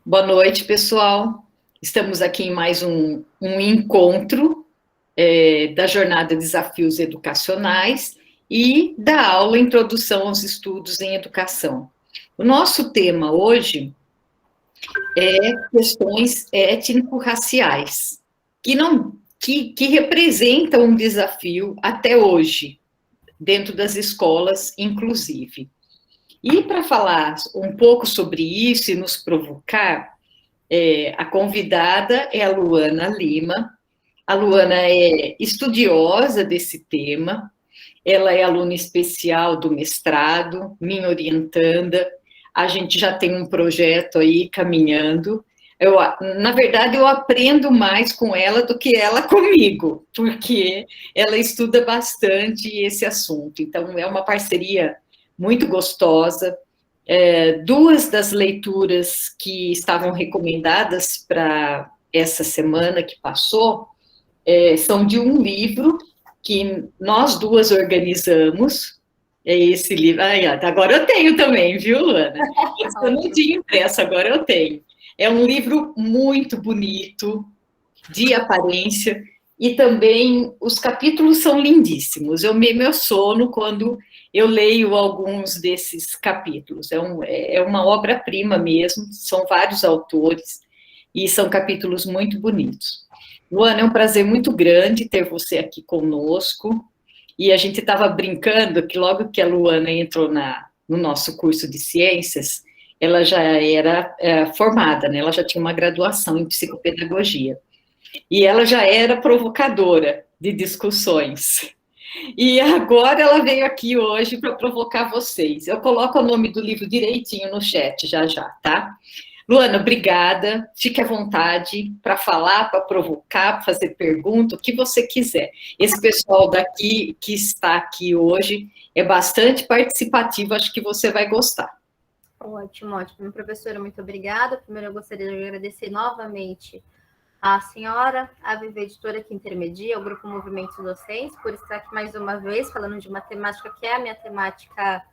Boa noite, pessoal. Estamos aqui em mais um encontro da jornada Desafios Educacionais e da aula Introdução aos Estudos em Educação. O nosso tema hoje é questões étnico-raciais, que representam um desafio até hoje, dentro das escolas, inclusive. E para falar um pouco sobre isso e nos provocar, a convidada é a Luana Lima. A Luana é estudiosa desse tema, ela é aluna especial do mestrado, minha orientanda. A gente já tem um projeto aí caminhando. Na verdade, eu aprendo mais com ela do que ela comigo, porque ela estuda bastante esse assunto. Então, é uma parceria muito gostosa. Duas das leituras que estavam recomendadas para essa semana que passou são de um livro que nós duas organizamos. É esse livro. Agora eu tenho também, viu, Luana? Eu não tinha impresso, agora eu tenho. É um livro muito bonito, de aparência, e também os capítulos são lindíssimos. Eu me emociono quando eu leio alguns desses capítulos. É uma obra-prima mesmo, são vários autores, e são capítulos muito bonitos. Luana, é um prazer muito grande ter você aqui conosco, e a gente estava brincando que logo que a Luana entrou no nosso curso de ciências, ela já era formada, né? Ela já tinha uma graduação em psicopedagogia. E ela já era provocadora de discussões. E agora ela veio aqui hoje para provocar vocês. Eu coloco o nome do livro direitinho no chat já já, tá? Luana, obrigada. Fique à vontade para falar, para provocar, para fazer pergunta, o que você quiser. Esse pessoal daqui que está aqui hoje é bastante participativo, acho que você vai gostar. Ótimo, ótimo. Professora, muito obrigada. Primeiro, eu gostaria de agradecer novamente a senhora, a Viva Editora que intermedia, o Grupo Movimentos Docentes, por estar aqui mais uma vez, falando de uma temática que é a minha temática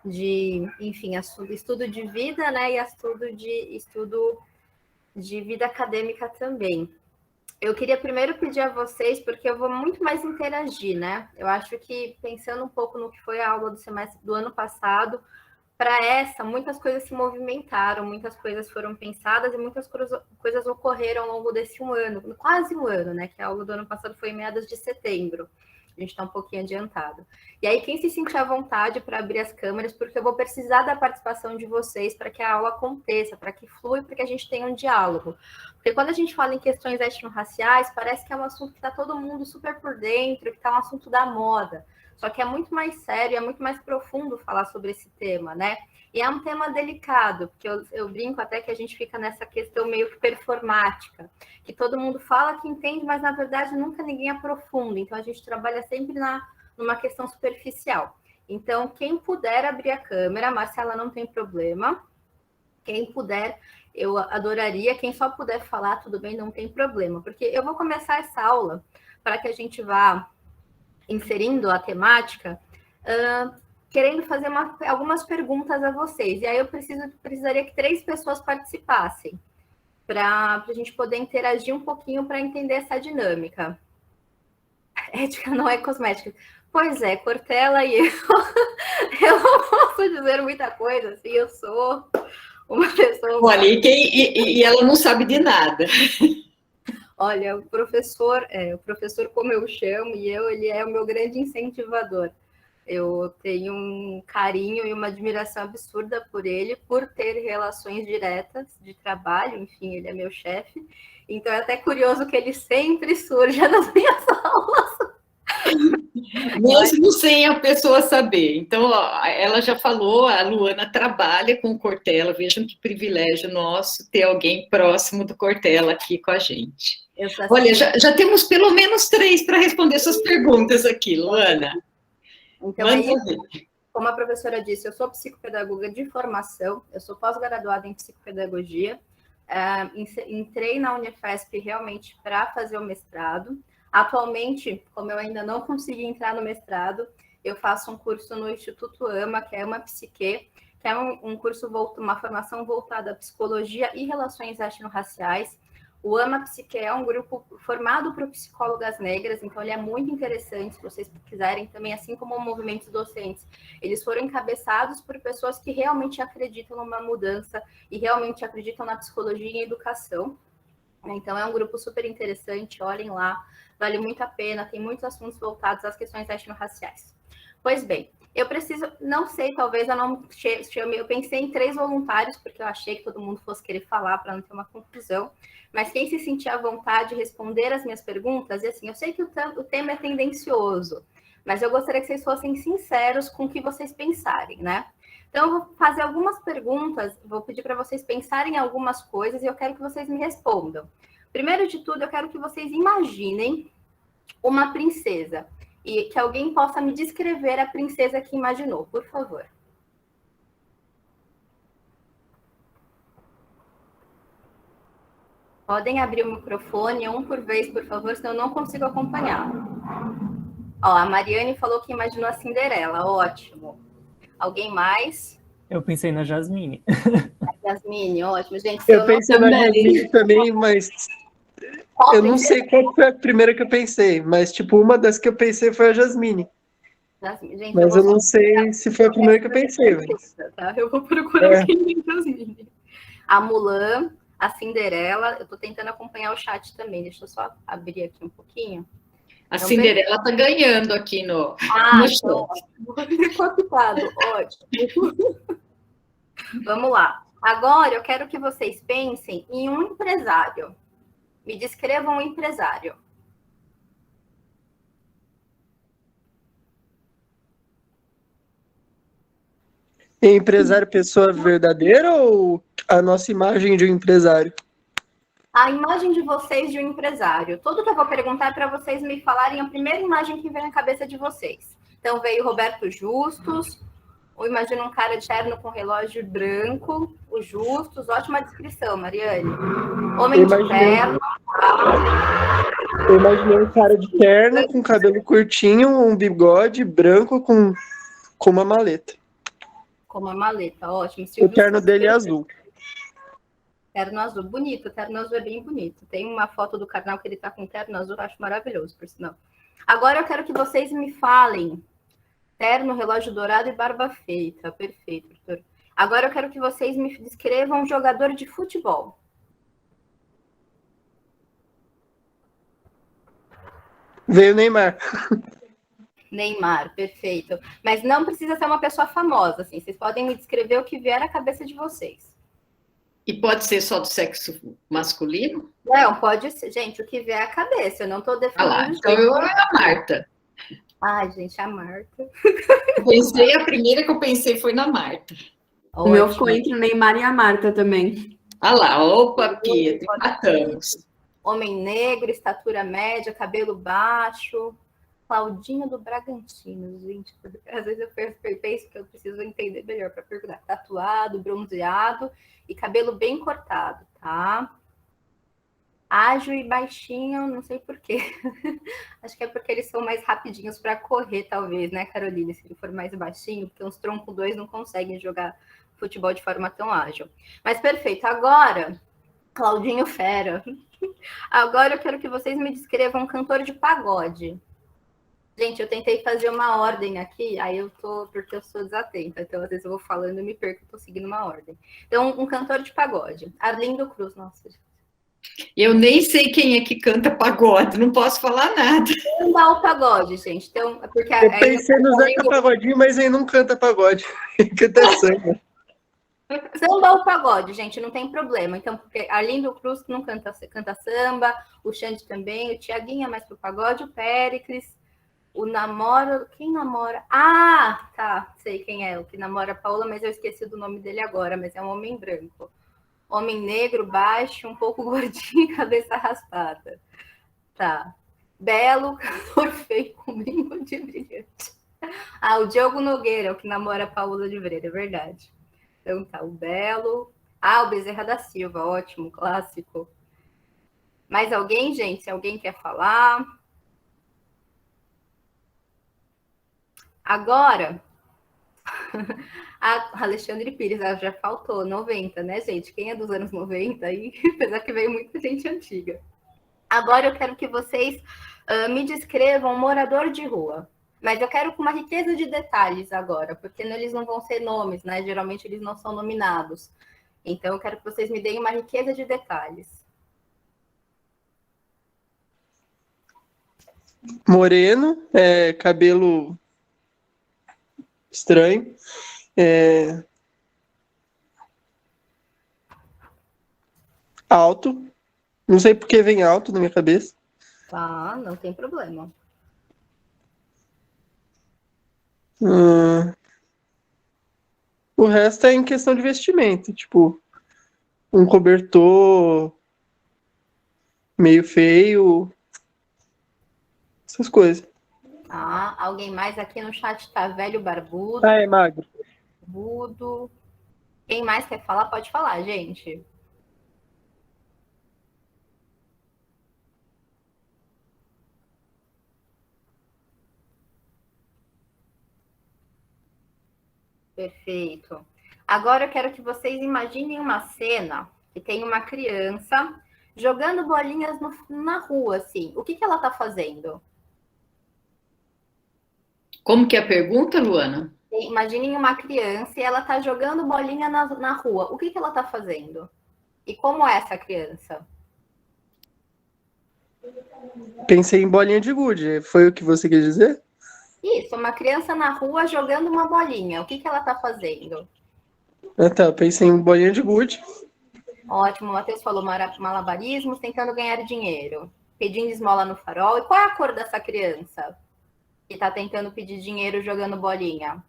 de, enfim, estudo de vida, né, e estudo de vida acadêmica também. Eu queria primeiro pedir a vocês, porque eu vou muito mais interagir, né? Eu acho que, pensando um pouco no que foi a aula do semestre do ano passado, para essa, muitas coisas se movimentaram, muitas coisas foram pensadas e muitas coisas ocorreram ao longo desse um ano, quase um ano, né? Que a aula do ano passado foi em meados de setembro. A gente está um pouquinho adiantado. E aí, quem se sentir à vontade para abrir as câmeras, porque eu vou precisar da participação de vocês para que a aula aconteça, para que flua, para que a gente tenha um diálogo. Porque quando a gente fala em questões étnico-raciais, parece que é um assunto que está todo mundo super por dentro, que está um assunto da moda. Só que é muito mais sério, é muito mais profundo falar sobre esse tema, né? E é um tema delicado, porque eu brinco até que a gente fica nessa questão meio que performática, que todo mundo fala que entende, mas na verdade nunca ninguém aprofunda. Então a gente trabalha sempre numa questão superficial. Então, quem puder abrir a câmera, Marcela não tem problema. Quem puder, eu adoraria. Quem só puder falar, tudo bem, não tem problema. Porque eu vou começar essa aula para que a gente vá inserindo a temática, querendo fazer algumas perguntas a vocês. E aí eu precisaria que 3 pessoas participassem, para a gente poder interagir um pouquinho para entender essa dinâmica. Ética não é cosmética. Pois é, Cortella e eu não posso dizer muita coisa, assim, eu sou uma pessoa... Olha, e ela não sabe de nada. Olha, o professor, como eu chamo, ele é o meu grande incentivador. Eu tenho um carinho e uma admiração absurda por ele, por ter relações diretas de trabalho, enfim, ele é meu chefe. Então é até curioso que ele sempre surja nas minhas aulas. Mesmo sem a pessoa saber. Então, ó, ela já falou, a Luana trabalha com o Cortella, vejam que privilégio nosso ter alguém próximo do Cortella aqui com a gente. Olha, já temos pelo menos 3 para responder suas perguntas aqui, Luana. Então, como a professora disse, eu sou psicopedagoga de formação, eu sou pós-graduada em psicopedagogia, entrei na Unifesp realmente para fazer o mestrado. Atualmente, como eu ainda não consegui entrar no mestrado, eu faço um curso no Instituto AMA, que é uma psique, que que é um curso, uma formação voltada à psicologia e relações étnico-raciais. O Ama Psique é um grupo formado por psicólogas negras, então ele é muito interessante, se vocês quiserem também, assim como movimentos docentes. Eles foram encabeçados por pessoas que realmente acreditam numa mudança e realmente acreditam na psicologia e educação. Então, é um grupo super interessante, olhem lá, vale muito a pena, tem muitos assuntos voltados às questões étnico-raciais. Pois bem, eu preciso, não sei, talvez eu não chame, eu pensei em 3 voluntários, porque eu achei que todo mundo fosse querer falar para não ter uma confusão, mas quem se sentir à vontade de responder as minhas perguntas, e assim, eu sei que o tema é tendencioso, mas eu gostaria que vocês fossem sinceros com o que vocês pensarem, né? Então, eu vou fazer algumas perguntas, vou pedir para vocês pensarem em algumas coisas e eu quero que vocês me respondam. Primeiro de tudo, eu quero que vocês imaginem uma princesa e que alguém possa me descrever a princesa que imaginou, por favor. Podem abrir o microfone, um por vez, por favor, senão eu não consigo acompanhar. Ó, a Mariane falou que imaginou a Cinderela, ótimo. Alguém mais? Eu pensei na Jasmine. Jasmine, ótimo. Gente, eu pensei na Jasmine também, mas eu não sei qual foi a primeira que eu pensei, mas tipo, uma das que eu pensei foi a Jasmine. Gente, mas eu não sei se foi a primeira que eu pensei. Mas... Tá? Eu vou procurar quem é Jasmine. A Mulan, a Cinderela, eu tô tentando acompanhar o chat também, deixa eu só abrir aqui um pouquinho. A Cinderela tá ganhando aqui no chat. Ótimo. Vamos lá. Agora eu quero que vocês pensem em um empresário. Me descrevam um empresário. Empresário, pessoa verdadeira ou a nossa imagem de um empresário? A imagem de vocês de um empresário. Tudo que eu vou perguntar é para vocês me falarem a primeira imagem que vem na cabeça de vocês. Então, veio Roberto Justus, ou imagina um cara de terno com relógio branco, o Justus, ótima descrição, Mariane. Homem de terno. Eu imaginei um cara de terno, com cabelo curtinho, um bigode branco com uma maleta. Com uma maleta, ótimo. O terno dele é azul. Terno azul, bonito, terno azul é bem bonito. Tem uma foto do carnal que ele tá com terno azul, eu acho maravilhoso, por sinal. Agora eu quero que vocês me falem. Terno, relógio dourado e barba feita. Perfeito, doutor. Agora eu quero que vocês me descrevam um jogador de futebol. Veio o Neymar. Neymar, perfeito. Mas não precisa ser uma pessoa famosa, assim. Vocês podem me descrever o que vier à cabeça de vocês. E pode ser só do sexo masculino? Não, pode ser. Gente, o que vier à cabeça. Eu não estou definindo. Ah lá, então eu a Marta. Ai, gente, a Marta. A primeira que eu pensei foi na Marta. O meu ficou entre o Neymar e a Marta também. Ah lá, opa, Pedro, empatamos. Homem negro, estatura média, cabelo baixo. Claudinho do Bragantino, gente. Às vezes eu penso que eu preciso entender melhor para perguntar. Tatuado, bronzeado e cabelo bem cortado, tá? Ágil e baixinho, não sei porquê. Acho que é porque eles são mais rapidinhos para correr, talvez, né, Carolina? Se ele for mais baixinho, porque uns tronco 2 não conseguem jogar futebol de forma tão ágil. Mas perfeito. Agora, Claudinho fera. Agora eu quero que vocês me descrevam um cantor de pagode. Gente, eu tentei fazer uma ordem aqui, aí porque eu sou desatenta, então às vezes eu vou falando e me perco, eu tô seguindo uma ordem. Então, um cantor de pagode, Arlindo Cruz, nossa. Eu nem sei quem é que canta pagode, não posso falar nada. Samba o pagode, gente. Então, porque eu pensei no Zeca Pagodinho, mas ele não canta pagode, canta samba. Samba ou pagode, gente, não tem problema. Então, porque Arlindo Cruz não canta samba, o Xande também, o Tiaguinho é mais pro pagode, o Péricles. O namoro... Quem namora? Ah, tá. Sei quem é. O que namora a Paula, mas eu esqueci do nome dele agora. Mas é um homem branco. Homem negro, baixo, um pouco gordinho, cabeça raspada. Tá. Belo, cantor feio com brinco de brilhante. Ah, o Diogo Nogueira, o que namora a Paula de Breira, é verdade. Então tá, o Belo. Ah, o Bezerra da Silva, ótimo, clássico. Mais alguém, gente? Se alguém quer falar... Agora, Alexandre Pires, já faltou, 90, né, gente? Quem é dos anos 90 aí? Apesar que veio muita gente antiga. Agora eu quero que vocês me descrevam um morador de rua. Mas eu quero com uma riqueza de detalhes agora, porque eles não vão ser nomes, né? Geralmente eles não são nominados. Então eu quero que vocês me deem uma riqueza de detalhes. Moreno, cabelo estranho, alto, não sei por que vem alto na minha cabeça. Tá, não tem problema. O resto é em questão de vestimento, tipo, um cobertor meio feio, essas coisas. Tá, alguém mais aqui no chat tá velho, barbudo, É magro. barbudo. Quem mais quer falar, pode falar, gente. Perfeito. Agora eu quero que vocês imaginem uma cena que tem uma criança jogando bolinhas na rua, assim. O que ela tá fazendo? Como que é a pergunta, Luana? Imaginem uma criança e ela tá jogando bolinha na rua. O que ela tá fazendo? E como é essa criança? Pensei em bolinha de gude, foi o que você quis dizer? Isso, uma criança na rua jogando uma bolinha. O que ela tá fazendo? Ah, tá, pensei em bolinha de gude. Ótimo, o Matheus falou malabarismos, tentando ganhar dinheiro, pedindo esmola no farol. E qual é a cor dessa criança que está tentando pedir dinheiro jogando bolinha?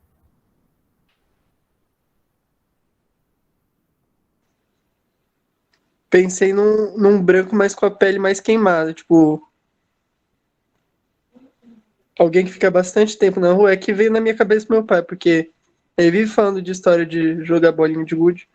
Pensei num branco, mas com a pele mais queimada, tipo... Alguém que fica bastante tempo na rua, é que veio na minha cabeça meu pai, porque ele vive falando de história de jogar bolinha de gude.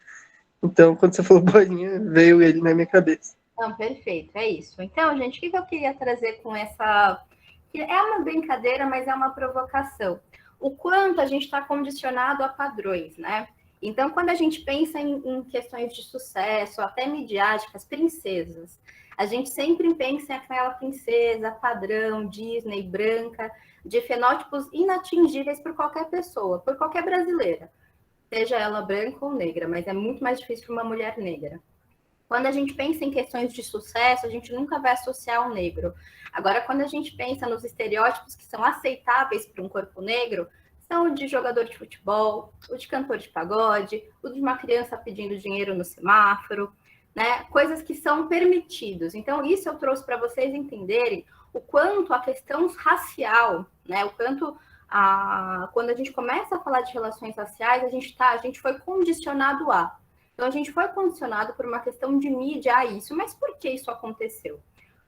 Então, quando você falou bolinha, veio ele na minha cabeça. Não, perfeito, é isso. Então, gente, o que eu queria trazer com essa... É uma brincadeira, mas é uma provocação. O quanto a gente está condicionado a padrões, né? Então, quando a gente pensa em questões de sucesso, até midiáticas, princesas, a gente sempre pensa em aquela princesa padrão, Disney, branca, de fenótipos inatingíveis por qualquer pessoa, por qualquer brasileira, seja ela branca ou negra, mas é muito mais difícil para uma mulher negra. Quando a gente pensa em questões de sucesso, a gente nunca vai associar o negro. Agora, quando a gente pensa nos estereótipos que são aceitáveis para um corpo negro, são o de jogador de futebol, o de cantor de pagode, o de uma criança pedindo dinheiro no semáforo, né? Coisas que são permitidos. Então, isso eu trouxe para vocês entenderem o quanto a questão racial, né? O quanto quando a gente começa a falar de relações raciais, a gente foi condicionado a. Então, a gente foi condicionado por uma questão de mídia a isso. Mas por que isso aconteceu?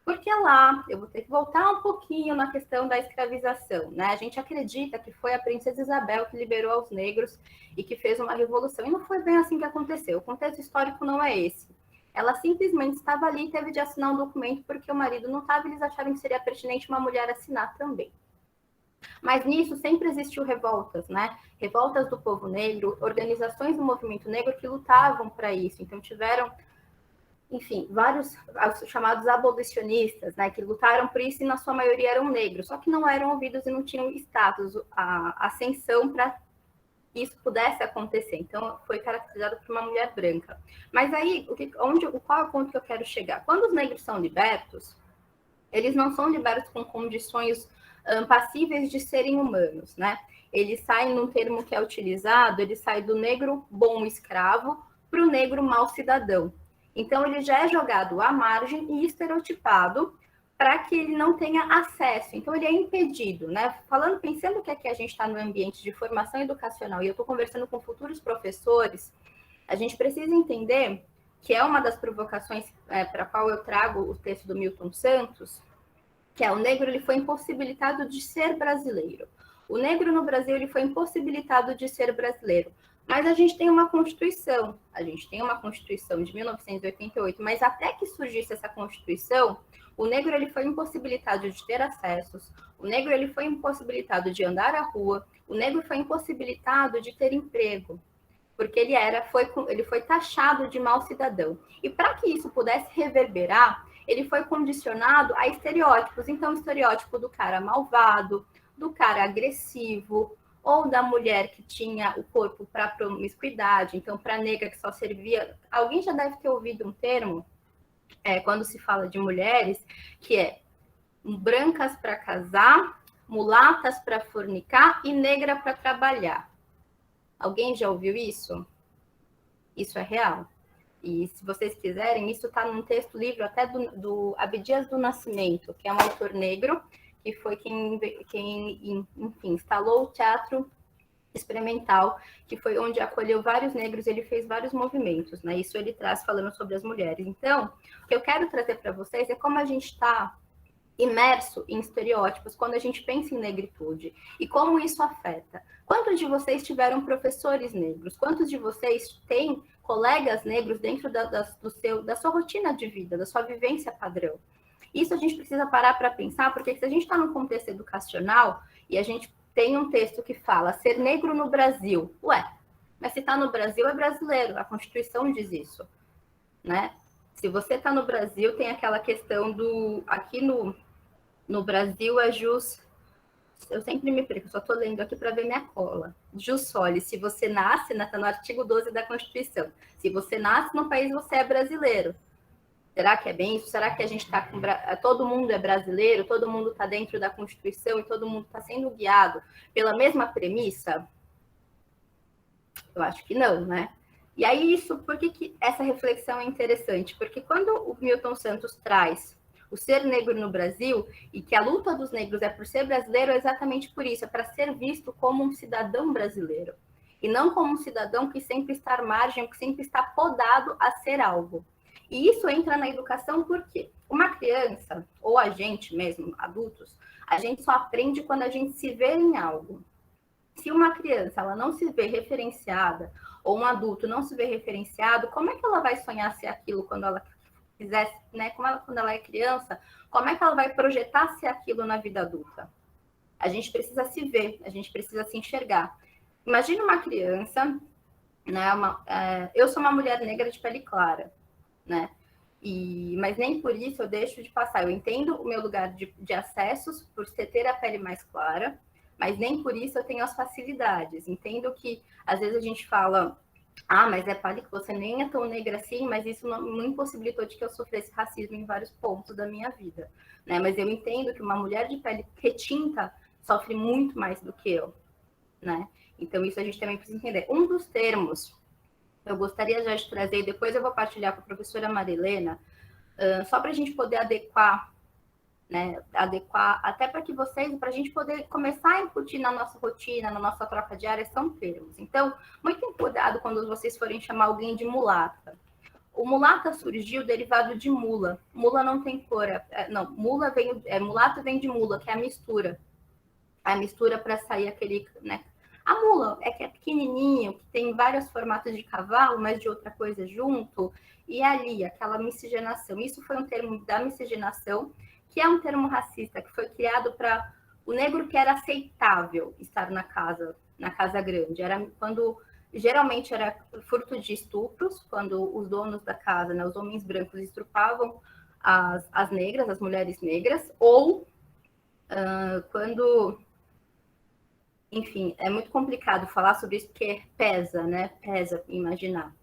Porque lá, eu vou ter que voltar um pouquinho na questão da escravização, né? A gente acredita que foi a princesa Isabel que liberou aos negros e que fez uma revolução. E não foi bem assim que aconteceu. O contexto histórico não é esse. Ela simplesmente estava ali e teve de assinar um documento porque o marido não estava e eles acharam que seria pertinente uma mulher assinar também. Mas nisso sempre existiu revoltas, né? Revoltas do povo negro, organizações do movimento negro que lutavam para isso. Então tiveram, enfim, vários chamados abolicionistas, né? Que lutaram por isso e na sua maioria eram negros, só que não eram ouvidos e não tinham status, a ascensão para isso pudesse acontecer. Então foi caracterizado por uma mulher branca. Mas aí, qual é o ponto que eu quero chegar? Quando os negros são libertos, eles não são libertos com condições passíveis de serem humanos, né? Eles saem num termo que é utilizado, ele sai do negro bom escravo para o negro mau cidadão. Então, ele já é jogado à margem e estereotipado para que ele não tenha acesso. Então, ele é impedido, né? Pensando que aqui a gente está no ambiente de formação educacional e eu estou conversando com futuros professores, a gente precisa entender que é uma das provocações para a qual eu trago o texto do Milton Santos, que é o negro ele foi impossibilitado de ser brasileiro. O negro no Brasil ele foi impossibilitado de ser brasileiro. Mas a gente tem uma Constituição de 1988, mas até que surgisse essa Constituição, O negro ele foi impossibilitado de ter acessos, o negro ele foi impossibilitado de andar à rua, o negro foi impossibilitado de ter emprego, porque ele foi taxado de mau cidadão. E para que isso pudesse reverberar, ele foi condicionado a estereótipos. Então, o estereótipo do cara malvado, do cara agressivo, ou da mulher que tinha o corpo para promiscuidade, então para negra que só servia. Alguém já deve ter ouvido um termo, quando se fala de mulheres, que é brancas para casar, mulatas para fornicar e negra para trabalhar. Alguém já ouviu isso? Isso é real. E se vocês quiserem, isso está num texto, livro até do Abdias do Nascimento, que é um autor negro, que foi quem enfim, instalou o teatro experimental, que foi onde acolheu vários negros, ele fez vários movimentos, né? Isso ele traz falando sobre as mulheres. Então, o que eu quero trazer para vocês é como a gente está imerso em estereótipos quando a gente pensa em negritude e como isso afeta. Quantos de vocês tiveram professores negros? Quantos de vocês têm colegas negros dentro da sua rotina de vida, da sua vivência padrão? Isso a gente precisa parar para pensar, porque se a gente está num contexto educacional e a gente tem um texto que fala ser negro no Brasil, mas se está no Brasil é brasileiro, a Constituição diz isso, né? Se você está no Brasil, tem aquela questão aqui no Brasil é jus, eu sempre me perco, só estou lendo aqui para ver minha cola. Jus soli, se você nasce, está no artigo 12 da Constituição. Se você nasce no país, você é brasileiro. Será que é bem isso? Será que a gente está todo mundo é brasileiro, todo mundo está dentro da Constituição e todo mundo está sendo guiado pela mesma premissa? Eu acho que não, né? E aí, por que essa reflexão é interessante? Porque quando o Milton Santos traz o ser negro no Brasil, e que a luta dos negros é por ser brasileiro, é exatamente por isso, é para ser visto como um cidadão brasileiro, e não como um cidadão que sempre está à margem, que sempre está podado a ser algo. E isso entra na educação porque uma criança, ou a gente mesmo, adultos, a gente só aprende quando a gente se vê em algo. Se uma criança ela não se vê referenciada, ou um adulto não se vê referenciado, como é que ela vai sonhar ser aquilo quando ela quiser, né? Quando ela é criança, como é que ela vai projetar ser aquilo na vida adulta? A gente precisa se ver, a gente precisa se enxergar. Imagina uma criança, né? Eu sou uma mulher negra de pele clara, né? Mas nem por isso eu deixo de passar. Eu entendo o meu lugar de acessos por ter a pele mais clara, mas nem por isso eu tenho as facilidades. Entendo que às vezes a gente fala, mas é que você nem é tão negra assim, mas isso não impossibilitou de que eu sofresse racismo em vários pontos da minha vida, né? Mas eu entendo que uma mulher de pele retinta sofre muito mais do que eu, né? Então isso a gente também precisa entender. Um dos termos eu gostaria já de trazer, e depois eu vou partilhar com a professora Marilena, só para a gente poder adequar, né? Adequar até para que para a gente poder começar a incutir na nossa rotina, na nossa troca diária, são termos. Então, muito cuidado quando vocês forem chamar alguém de mulata. O mulata surgiu derivado de mula. Mula não tem cor. Mulata vem de mula, que é a mistura. A mistura para sair aquele, né? A mula que é pequenininho, que tem vários formatos de cavalo, mas de outra coisa junto, e ali, aquela miscigenação. Isso foi um termo da miscigenação, que é um termo racista, que foi criado para o negro que era aceitável estar na casa grande. Geralmente era fruto de estupros, quando os donos da casa, né, os homens brancos, estrupavam as negras, as mulheres negras, ou quando... Enfim, é muito complicado falar sobre isso, porque pesa, né? Pesa imaginar.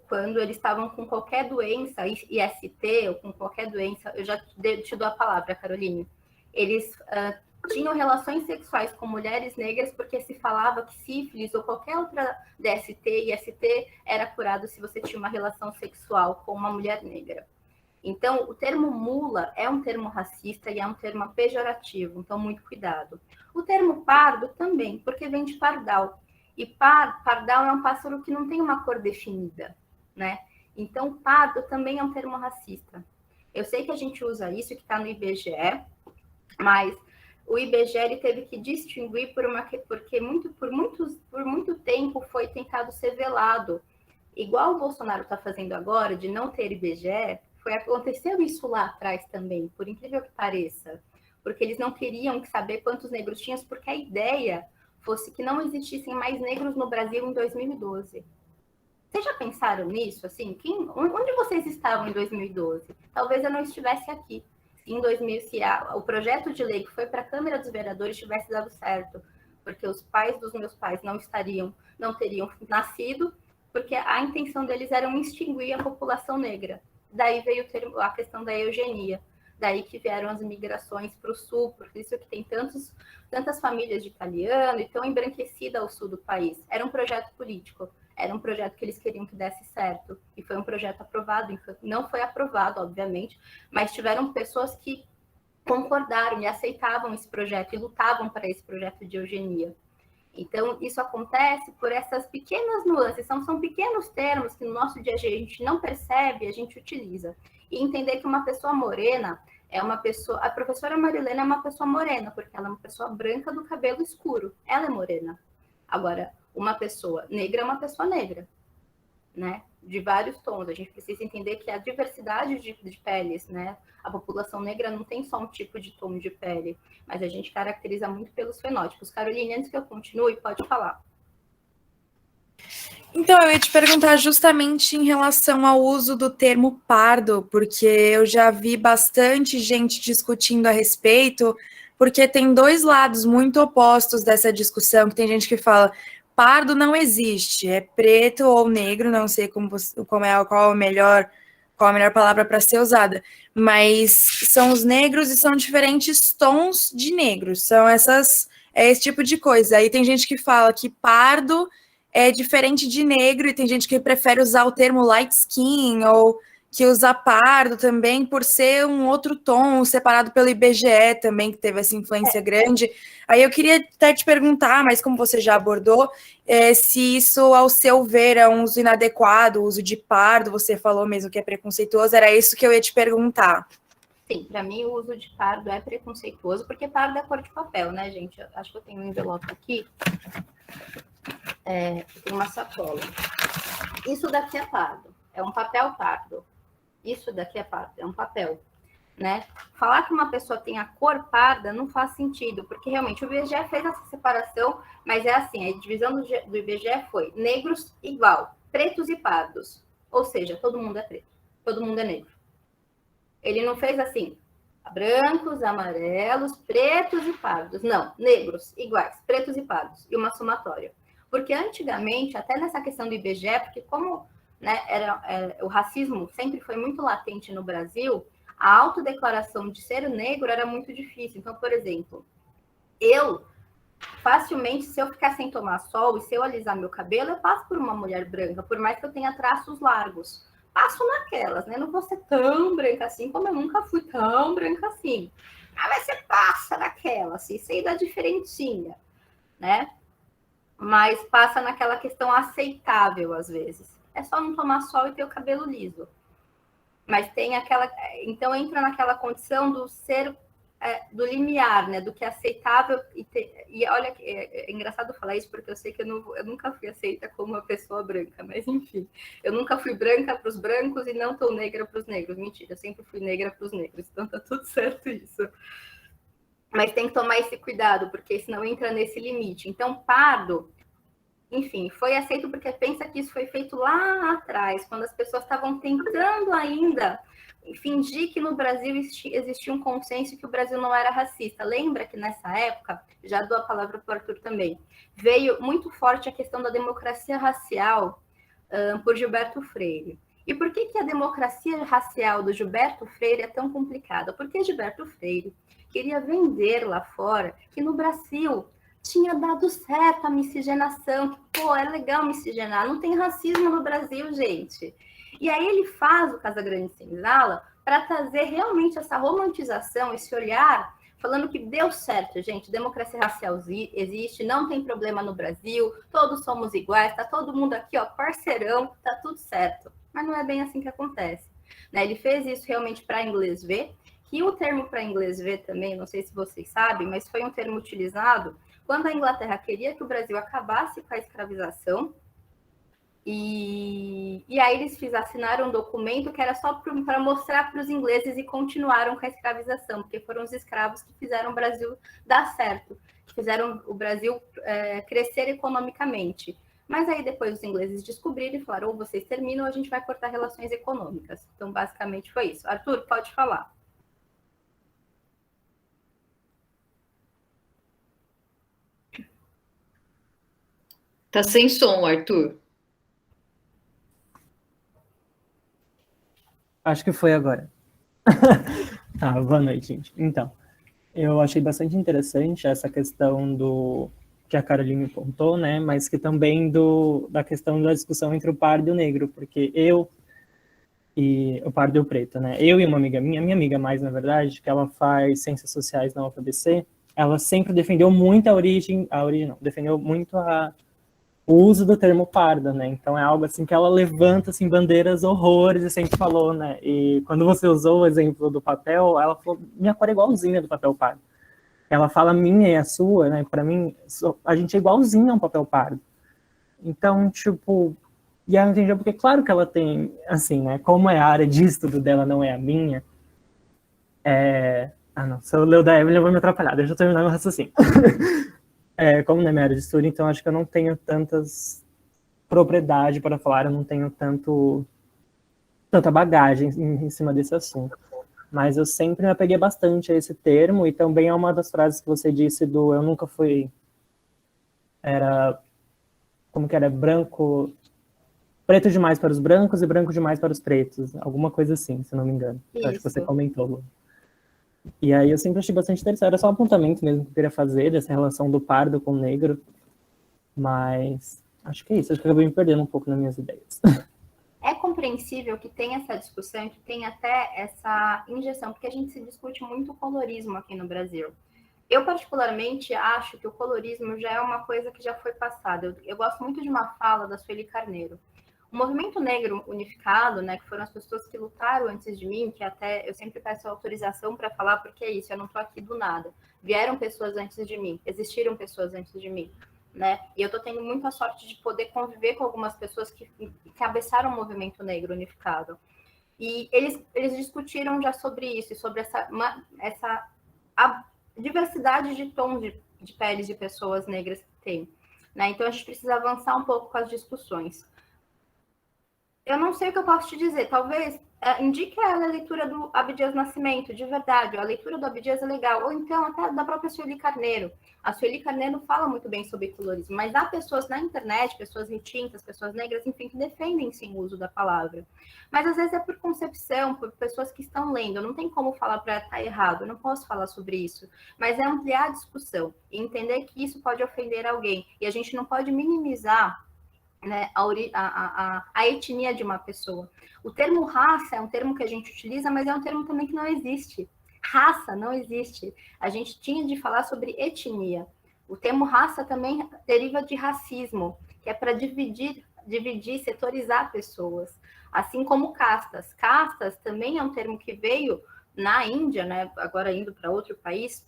Quando eles estavam com qualquer doença, IST, ou com qualquer doença, eu já te dou a palavra, Caroline, eles tinham relações sexuais com mulheres negras porque se falava que sífilis ou qualquer outra DST, IST, era curado se você tinha uma relação sexual com uma mulher negra. Então, o termo mula é um termo racista e é um termo pejorativo, então muito cuidado. O termo pardo também, porque vem de pardal. E pardal é um pássaro que não tem uma cor definida, né? Então, pardo também é um termo racista. Eu sei que a gente usa isso, que está no IBGE, mas o IBGE ele teve que distinguir porque por muito tempo foi tentado ser velado. Igual o Bolsonaro está fazendo agora, de não ter IBGE, Aconteceu isso lá atrás também, por incrível que pareça, porque eles não queriam saber quantos negros tinham, porque a ideia fosse que não existissem mais negros no Brasil em 2012. Vocês já pensaram nisso? Assim, onde vocês estavam em 2012? Talvez eu não estivesse aqui. Em 2000, se o projeto de lei que foi para a Câmara dos Vereadores tivesse dado certo, porque os pais dos meus pais não teriam nascido, porque a intenção deles era extinguir a população negra. Daí veio a questão da eugenia. Daí que vieram as migrações para o sul, por isso que tem tantas famílias de italiano e tão embranquecida ao sul do país. Era um projeto político, era um projeto que eles queriam que desse certo, e foi um projeto aprovado. Não foi aprovado, obviamente, mas tiveram pessoas que concordaram e aceitavam esse projeto e lutavam para esse projeto de eugenia. Então, isso acontece por essas pequenas nuances, são pequenos termos que no nosso dia a dia a gente não percebe, a gente utiliza. E entender que uma pessoa morena é uma pessoa... A professora Marilena é uma pessoa morena, porque ela é uma pessoa branca do cabelo escuro. Ela é morena. Agora, uma pessoa negra é uma pessoa negra, né? De vários tons. A gente precisa entender que a diversidade de peles, né? A população negra não tem só um tipo de tom de pele, mas a gente caracteriza muito pelos fenótipos. Caroline, antes que eu continue, pode falar. Então, eu ia te perguntar justamente em relação ao uso do termo pardo, porque eu já vi bastante gente discutindo a respeito, porque tem dois lados muito opostos dessa discussão, que tem gente que fala, pardo não existe, é preto ou negro, não sei qual a melhor palavra para ser usada, mas são os negros e são diferentes tons de negros, é esse tipo de coisa. Aí tem gente que fala que pardo é diferente de negro, e tem gente que prefere usar o termo light skin, ou que usa pardo também, por ser um outro tom, separado pelo IBGE também, que teve essa influência grande. Aí eu queria até te perguntar, mas como você já abordou, se isso, ao seu ver, é um uso inadequado, o uso de pardo, você falou mesmo que é preconceituoso, era isso que eu ia te perguntar. Sim, para mim o uso de pardo é preconceituoso, porque pardo é cor de papel, né, gente? Acho que eu tenho um envelope aqui. Tem uma sacola. Isso daqui é pardo, é um papel pardo. Isso daqui é pardo, é um papel, né? Falar que uma pessoa tem a cor parda não faz sentido, porque realmente o IBGE fez essa separação, mas é assim, a divisão do IBGE foi negros igual, pretos e pardos. Ou seja, todo mundo é preto, todo mundo é negro. Ele não fez assim, brancos, amarelos, pretos e pardos. Não, negros iguais, pretos e pardos, e uma somatória. Porque antigamente, até nessa questão do IBGE, porque como, né, o racismo sempre foi muito latente no Brasil, a autodeclaração de ser negro era muito difícil. Então, por exemplo, eu facilmente, se eu ficar sem tomar sol e se eu alisar meu cabelo, eu passo por uma mulher branca, por mais que eu tenha traços largos. Passo naquelas, né? Não vou ser tão branca assim, como eu nunca fui tão branca assim. Mas você passa naquela, assim, isso aí dá diferentinha, né? Mas passa naquela questão aceitável, às vezes. É só não tomar sol e ter o cabelo liso. Mas tem aquela... Então, entra naquela condição do ser... do limiar, né? Do que é aceitável. E olha, é engraçado falar isso, porque eu sei que eu nunca fui aceita como uma pessoa branca. Mas, enfim. Eu nunca fui branca para os brancos e não tão negra para os negros. Mentira, eu sempre fui negra para os negros. Então, tá tudo certo isso. Mas tem que tomar esse cuidado, porque senão entra nesse limite. Então, pardo, enfim, foi aceito porque pensa que isso foi feito lá atrás, quando as pessoas estavam tentando ainda fingir que no Brasil existia um consenso que o Brasil não era racista. Lembra que nessa época, já dou a palavra para o Arthur também, veio muito forte a questão da democracia racial por Gilberto Freire. E por que a democracia racial do Gilberto Freire é tão complicada? Porque Gilberto Freire queria vender lá fora que no Brasil tinha dado certo a miscigenação, que, pô, é legal miscigenar, não tem racismo no Brasil, gente. E aí ele faz o Casagrande Senzala para trazer realmente essa romantização, esse olhar, falando que deu certo, gente, democracia racial existe, não tem problema no Brasil, todos somos iguais, tá todo mundo aqui, ó, parceirão, tá tudo certo. Mas não é bem assim que acontece, né? Ele fez isso realmente para inglês ver, que o termo para inglês ver também, não sei se vocês sabem, mas foi um termo utilizado quando a Inglaterra queria que o Brasil acabasse com a escravização E aí eles assinaram um documento que era só para mostrar para os ingleses e continuaram com a escravização, porque foram os escravos que fizeram o Brasil dar certo, que fizeram o Brasil crescer economicamente. Mas aí depois os ingleses descobriram e falaram, ou vocês terminam ou a gente vai cortar relações econômicas. Então, basicamente foi isso. Arthur, pode falar. Tá sem som, Arthur. Acho que foi agora. Tá, boa noite, gente. Então, eu achei bastante interessante essa questão do que a Caroline pontou, né? Mas que também da questão da discussão entre o pardo e o negro, porque o pardo e o preto, né? Eu e uma amiga minha amiga mais, na verdade, que ela faz ciências sociais na UFABC, ela sempre defendeu muito defendeu muito o uso do termo pardo, né? Então é algo assim que ela levanta assim bandeiras horrores e sempre falou, né? E quando você usou o exemplo do papel, ela falou, minha cor é igualzinha do papel pardo. Ela fala minha e a sua, né? Para mim, a gente é igualzinho a um papel pardo. Então, tipo, e ela entendeu porque claro que ela tem, assim, né? Como é a área de estudo dela, não é a minha. Não, se eu ler o da Evelyn eu vou me atrapalhar. Deixa eu terminar meu raciocínio. Como não é minha área de estudo, então acho que eu não tenho tantas propriedade para falar, eu não tenho tanta bagagem em cima desse assunto. Mas eu sempre me apeguei bastante a esse termo, e também é uma das frases que você disse do eu nunca fui... Como que era? Preto demais para os brancos e branco demais para os pretos. Alguma coisa assim, se não me engano. Eu acho que você comentou, Lu. E aí eu sempre achei bastante interessante. Era só um apontamento mesmo que eu queria fazer, dessa relação do pardo com o negro. Mas acho que é isso. Acho que eu acabei me perdendo um pouco nas minhas ideias. É compreensível que tem essa discussão, que tem até essa injeção, porque a gente se discute muito o colorismo aqui no Brasil. Eu, particularmente, acho que o colorismo já é uma coisa que já foi passada. Eu gosto muito de uma fala da Sueli Carneiro. O movimento negro unificado, né, que foram as pessoas que lutaram antes de mim, que até eu sempre peço autorização para falar, porque é isso, eu não estou aqui do nada. Vieram pessoas antes de mim, existiram pessoas antes de mim, né? E eu estou tendo muita sorte de poder conviver com algumas pessoas que cabeçaram o movimento negro unificado. E eles discutiram já sobre isso, sobre a diversidade de tons de peles de pessoas negras que tem, né? Então a gente precisa avançar um pouco com as discussões. Eu não sei o que eu posso te dizer. Talvez indique a leitura do Abdias Nascimento, de verdade. A leitura do Abdias é legal. Ou então até da própria Sueli Carneiro. A Sueli Carneiro fala muito bem sobre colorismo, mas há pessoas na internet, pessoas retintas, pessoas negras, enfim, que defendem sim o uso da palavra. Mas às vezes é por concepção, por pessoas que estão lendo. Não tem como falar para estar errado, eu não posso falar sobre isso. Mas é ampliar a discussão e entender que isso pode ofender alguém. E a gente não pode minimizar, né, a etnia de uma pessoa. O termo raça é um termo que a gente utiliza, mas é um termo também que não existe. Raça não existe. A gente tinha de falar sobre etnia. O termo raça também deriva de racismo, que é para dividir, setorizar pessoas. Assim como castas. Castas também é um termo que veio na Índia, né, agora indo para outro país,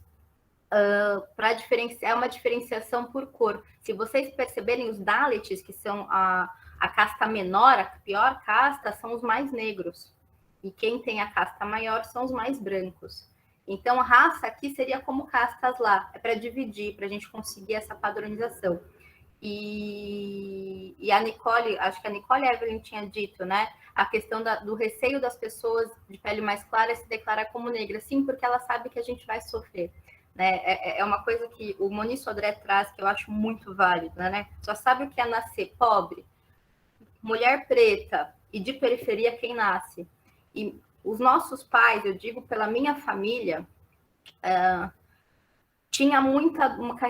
para diferenciar, uma diferenciação por cor. Se vocês perceberem, os Dalits, que são a casta menor, a pior casta, são os mais negros. E quem tem a casta maior são os mais brancos. Então, a raça aqui seria como castas lá. É para dividir, para a gente conseguir essa padronização. E a Nicole, acho que a Nicole Evelyn tinha dito, né? A questão do receio das pessoas de pele mais clara se declarar como negra. Sim, porque ela sabe que a gente vai sofrer. Né? É uma coisa que o Moni Sodré traz, que eu acho muito válida, né? Só sabe o que é nascer pobre, mulher preta e de periferia quem nasce. E os nossos pais, eu digo pela minha família,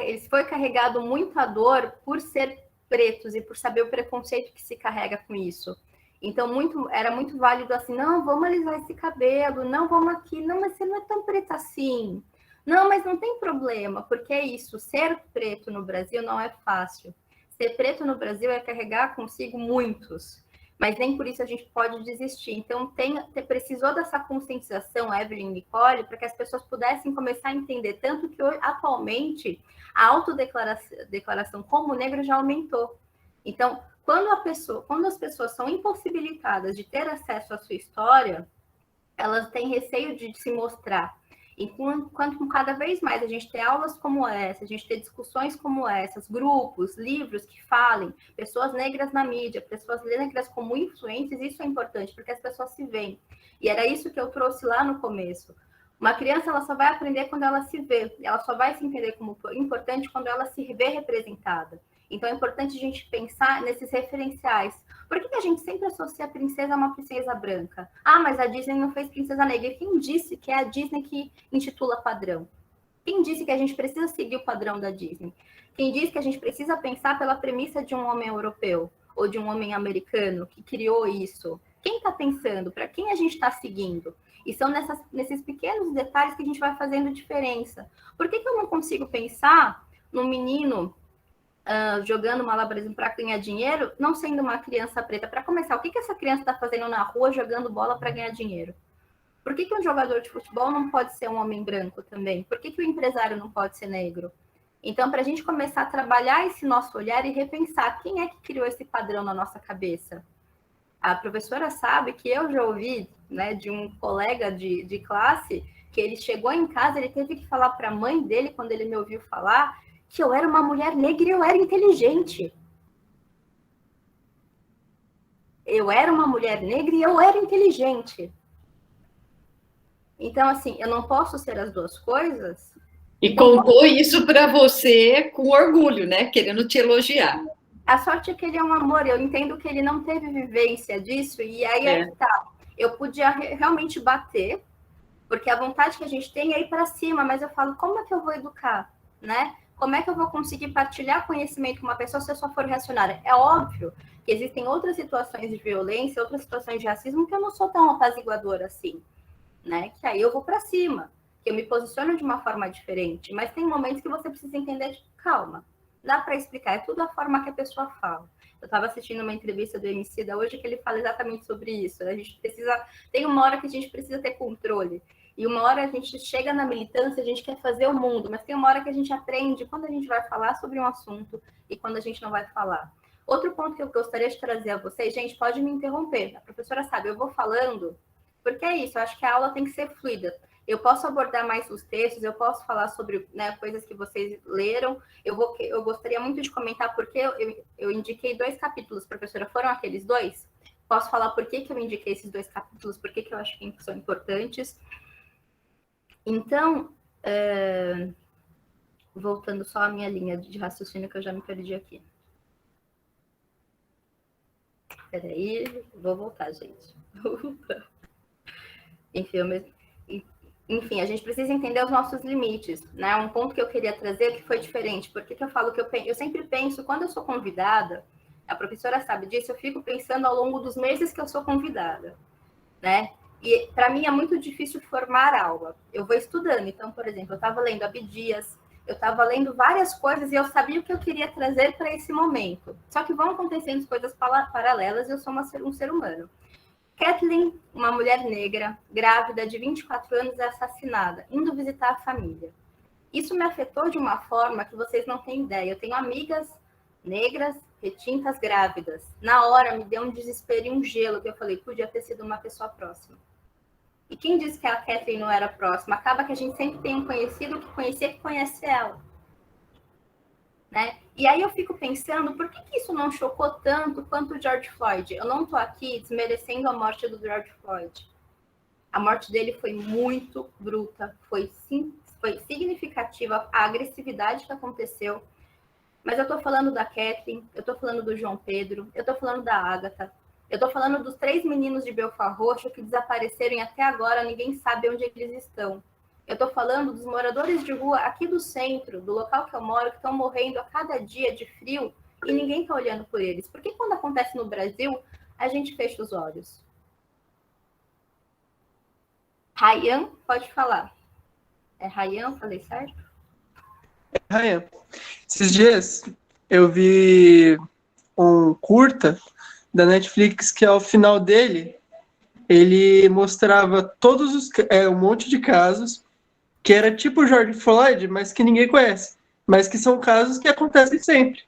eles foi carregado muita dor por ser pretos e por saber o preconceito que se carrega com isso. Então, era muito válido assim, não, vamos alisar esse cabelo, não, vamos aqui, não, mas você não é tão preta assim. Não, mas não tem problema, porque é isso, ser preto no Brasil não é fácil. Ser preto no Brasil é carregar consigo muitos, mas nem por isso a gente pode desistir. Então, precisou dessa conscientização, Evelyn e Nicole, para que as pessoas pudessem começar a entender, tanto que hoje, atualmente a autodeclaração como negro já aumentou. Então, quando as pessoas são impossibilitadas de ter acesso à sua história, elas têm receio de se mostrar. Enquanto cada vez mais a gente tem aulas como essa, a gente tem discussões como essas, grupos, livros que falem, pessoas negras na mídia, pessoas negras como influentes, isso é importante, porque as pessoas se veem. E era isso que eu trouxe lá no começo. Uma criança, ela só vai aprender quando ela se vê, ela só vai se entender como importante quando ela se vê representada. Então, é importante a gente pensar nesses referenciais. Por que a gente sempre associa a princesa a uma princesa branca? Ah, mas a Disney não fez princesa negra. E quem disse que é a Disney que intitula padrão? Quem disse que a gente precisa seguir o padrão da Disney? Quem disse que a gente precisa pensar pela premissa de um homem europeu ou de um homem americano que criou isso? Quem está pensando? Para quem a gente está seguindo? E são nesses pequenos detalhes que a gente vai fazendo diferença. Por que eu não consigo pensar num menino jogando malabarismo para ganhar dinheiro, não sendo uma criança preta? Para começar, o que essa criança está fazendo na rua jogando bola para ganhar dinheiro? Por que um jogador de futebol não pode ser um homem branco também? Por que o empresário não pode ser negro? Então, para a gente começar a trabalhar esse nosso olhar e repensar quem é que criou esse padrão na nossa cabeça. A professora sabe que eu já ouvi, né, de um colega de classe que ele chegou em casa, ele teve que falar para a mãe dele, quando ele me ouviu falar, que eu era uma mulher negra e eu era inteligente. Eu era uma mulher negra e eu era inteligente. Então, assim, eu não posso ser as duas coisas. E contou isso para você com orgulho, né? Querendo te elogiar. A sorte é que ele é um amor. Eu entendo que ele não teve vivência disso. E aí, tá, eu podia realmente bater, porque a vontade que a gente tem é ir para cima. Mas eu falo, como é que eu vou educar, né? Como é que eu vou conseguir partilhar conhecimento com uma pessoa se eu só for reacionária? É óbvio que existem outras situações de violência, outras situações de racismo que eu não sou tão apaziguadora assim, né? Que aí eu vou para cima, que eu me posiciono de uma forma diferente. Mas tem momentos que você precisa entender, tipo, calma, dá para explicar, é tudo a forma que a pessoa fala. Eu estava assistindo uma entrevista do Emicida hoje que ele fala exatamente sobre isso. A gente precisa, tem uma hora que a gente precisa ter controle. E uma hora a gente chega na militância, a gente quer fazer o mundo, mas tem uma hora que a gente aprende quando a gente vai falar sobre um assunto e quando a gente não vai falar. Outro ponto que eu gostaria de trazer a vocês, gente, pode me interromper, a professora sabe, eu vou falando, porque é isso, eu acho que a aula tem que ser fluida. Eu posso abordar mais os textos, eu posso falar sobre, né, coisas que vocês leram, eu gostaria muito de comentar porque eu indiquei 2 capítulos, professora, foram aqueles 2? Posso falar por que eu indiquei esses 2 capítulos, por que eu acho que são importantes. Então, voltando só à minha linha de raciocínio, que eu já me perdi aqui. Espera aí, vou voltar, gente. Enfim, a gente precisa entender os nossos limites, né? Um ponto que eu queria trazer que foi diferente. Por que eu falo que eu sempre penso, quando eu sou convidada, a professora sabe disso, eu fico pensando ao longo dos meses que eu sou convidada, né? E para mim é muito difícil formar aula. Eu vou estudando. Então, por exemplo, eu estava lendo Abdias, eu estava lendo várias coisas e eu sabia o que eu queria trazer para esse momento. Só que vão acontecendo coisas paralelas e eu sou um ser humano. Kathleen, uma mulher negra, grávida de 24 anos, é assassinada, indo visitar a família. Isso me afetou de uma forma que vocês não têm ideia. Eu tenho amigas negras, retintas, grávidas. Na hora me deu um desespero e um gelo, que eu falei, podia ter sido uma pessoa próxima. E quem disse que a Kathleen não era próxima? Acaba que a gente sempre tem um conhecido que conhecia que conhece ela. Né? E aí eu fico pensando, por que isso não chocou tanto quanto o George Floyd? Eu não estou aqui desmerecendo a morte do George Floyd. A morte dele foi muito bruta, foi significativa a agressividade que aconteceu. Mas eu estou falando da Kathleen, eu estou falando do João Pedro, eu estou falando da Ágata, eu estou falando dos 3 meninos de Belfort Roxo que desapareceram e até agora ninguém sabe onde eles estão. Eu estou falando dos moradores de rua aqui do centro, do local que eu moro, que estão morrendo a cada dia de frio e ninguém está olhando por eles. Porque quando acontece no Brasil, a gente fecha os olhos. Ryan, pode falar. É Ryan, falei certo? É Ryan. Esses dias eu vi um curta da Netflix que ao final dele ele mostrava um monte de casos que era tipo George Floyd, mas que ninguém conhece, mas que são casos que acontecem sempre.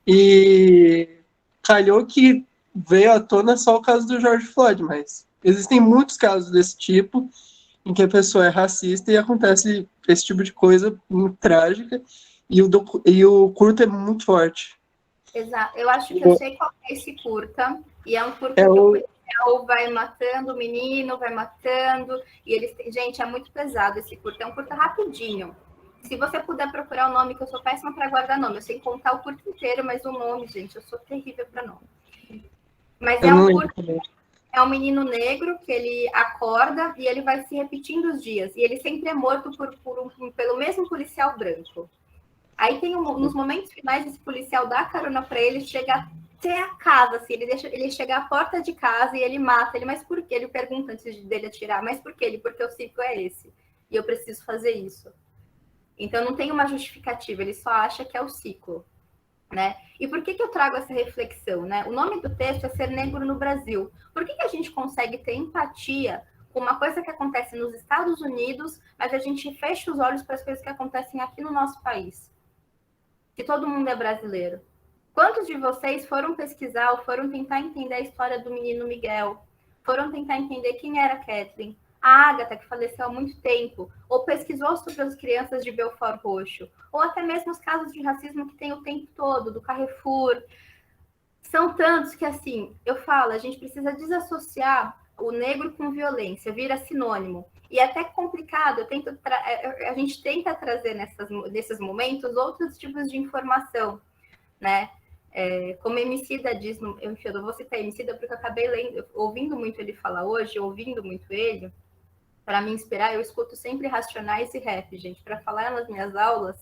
E calhou que veio à tona só o caso do George Floyd, mas existem muitos casos desse tipo em que a pessoa é racista e acontece esse tipo de coisa muito trágica, e o curto é muito forte. Exato. Eu acho que eu sei qual é esse curta, e é um curta que o policial vai matando o menino, vai matando, e eles... Gente, é muito pesado esse curta, é um curta rapidinho. Se você puder procurar o nome, que eu sou péssima para guardar nome, eu sei contar o curto inteiro, mas o nome, gente, eu sou terrível para nome. Mas é um curta, é um menino negro que ele acorda e ele vai se repetindo os dias, e ele sempre é morto pelo mesmo policial branco. Aí tem nos momentos finais, esse policial dá carona para ele, chega até a casa, assim, ele deixa ele chegar à porta de casa e ele mata ele. Mas por quê? Ele pergunta antes dele atirar, mas por quê? Porque o ciclo é esse, e eu preciso fazer isso. Então não tem uma justificativa, ele só acha que é o ciclo, né? E por que eu trago essa reflexão, né? O nome do texto é Ser Negro no Brasil. Por que a gente consegue ter empatia com uma coisa que acontece nos Estados Unidos, mas a gente fecha os olhos para as coisas que acontecem aqui no nosso país? Que todo mundo é brasileiro. Quantos de vocês foram pesquisar ou foram tentar entender a história do menino Miguel? Foram tentar entender quem era Kathleen? A Agatha, que faleceu há muito tempo, ou pesquisou sobre as crianças de Belfort Roxo, ou até mesmo os casos de racismo que tem o tempo todo, do Carrefour. São tantos que, assim, eu falo, a gente precisa desassociar o negro com violência, vira sinônimo. E é até complicado, a gente tenta trazer nesses momentos outros tipos de informação, né? Como Emicida diz, eu não vou citar Emicida porque eu acabei ouvindo muito ele falar hoje, ouvindo muito ele, para me inspirar, eu escuto sempre Racionais e rap, gente. Para falar nas minhas aulas,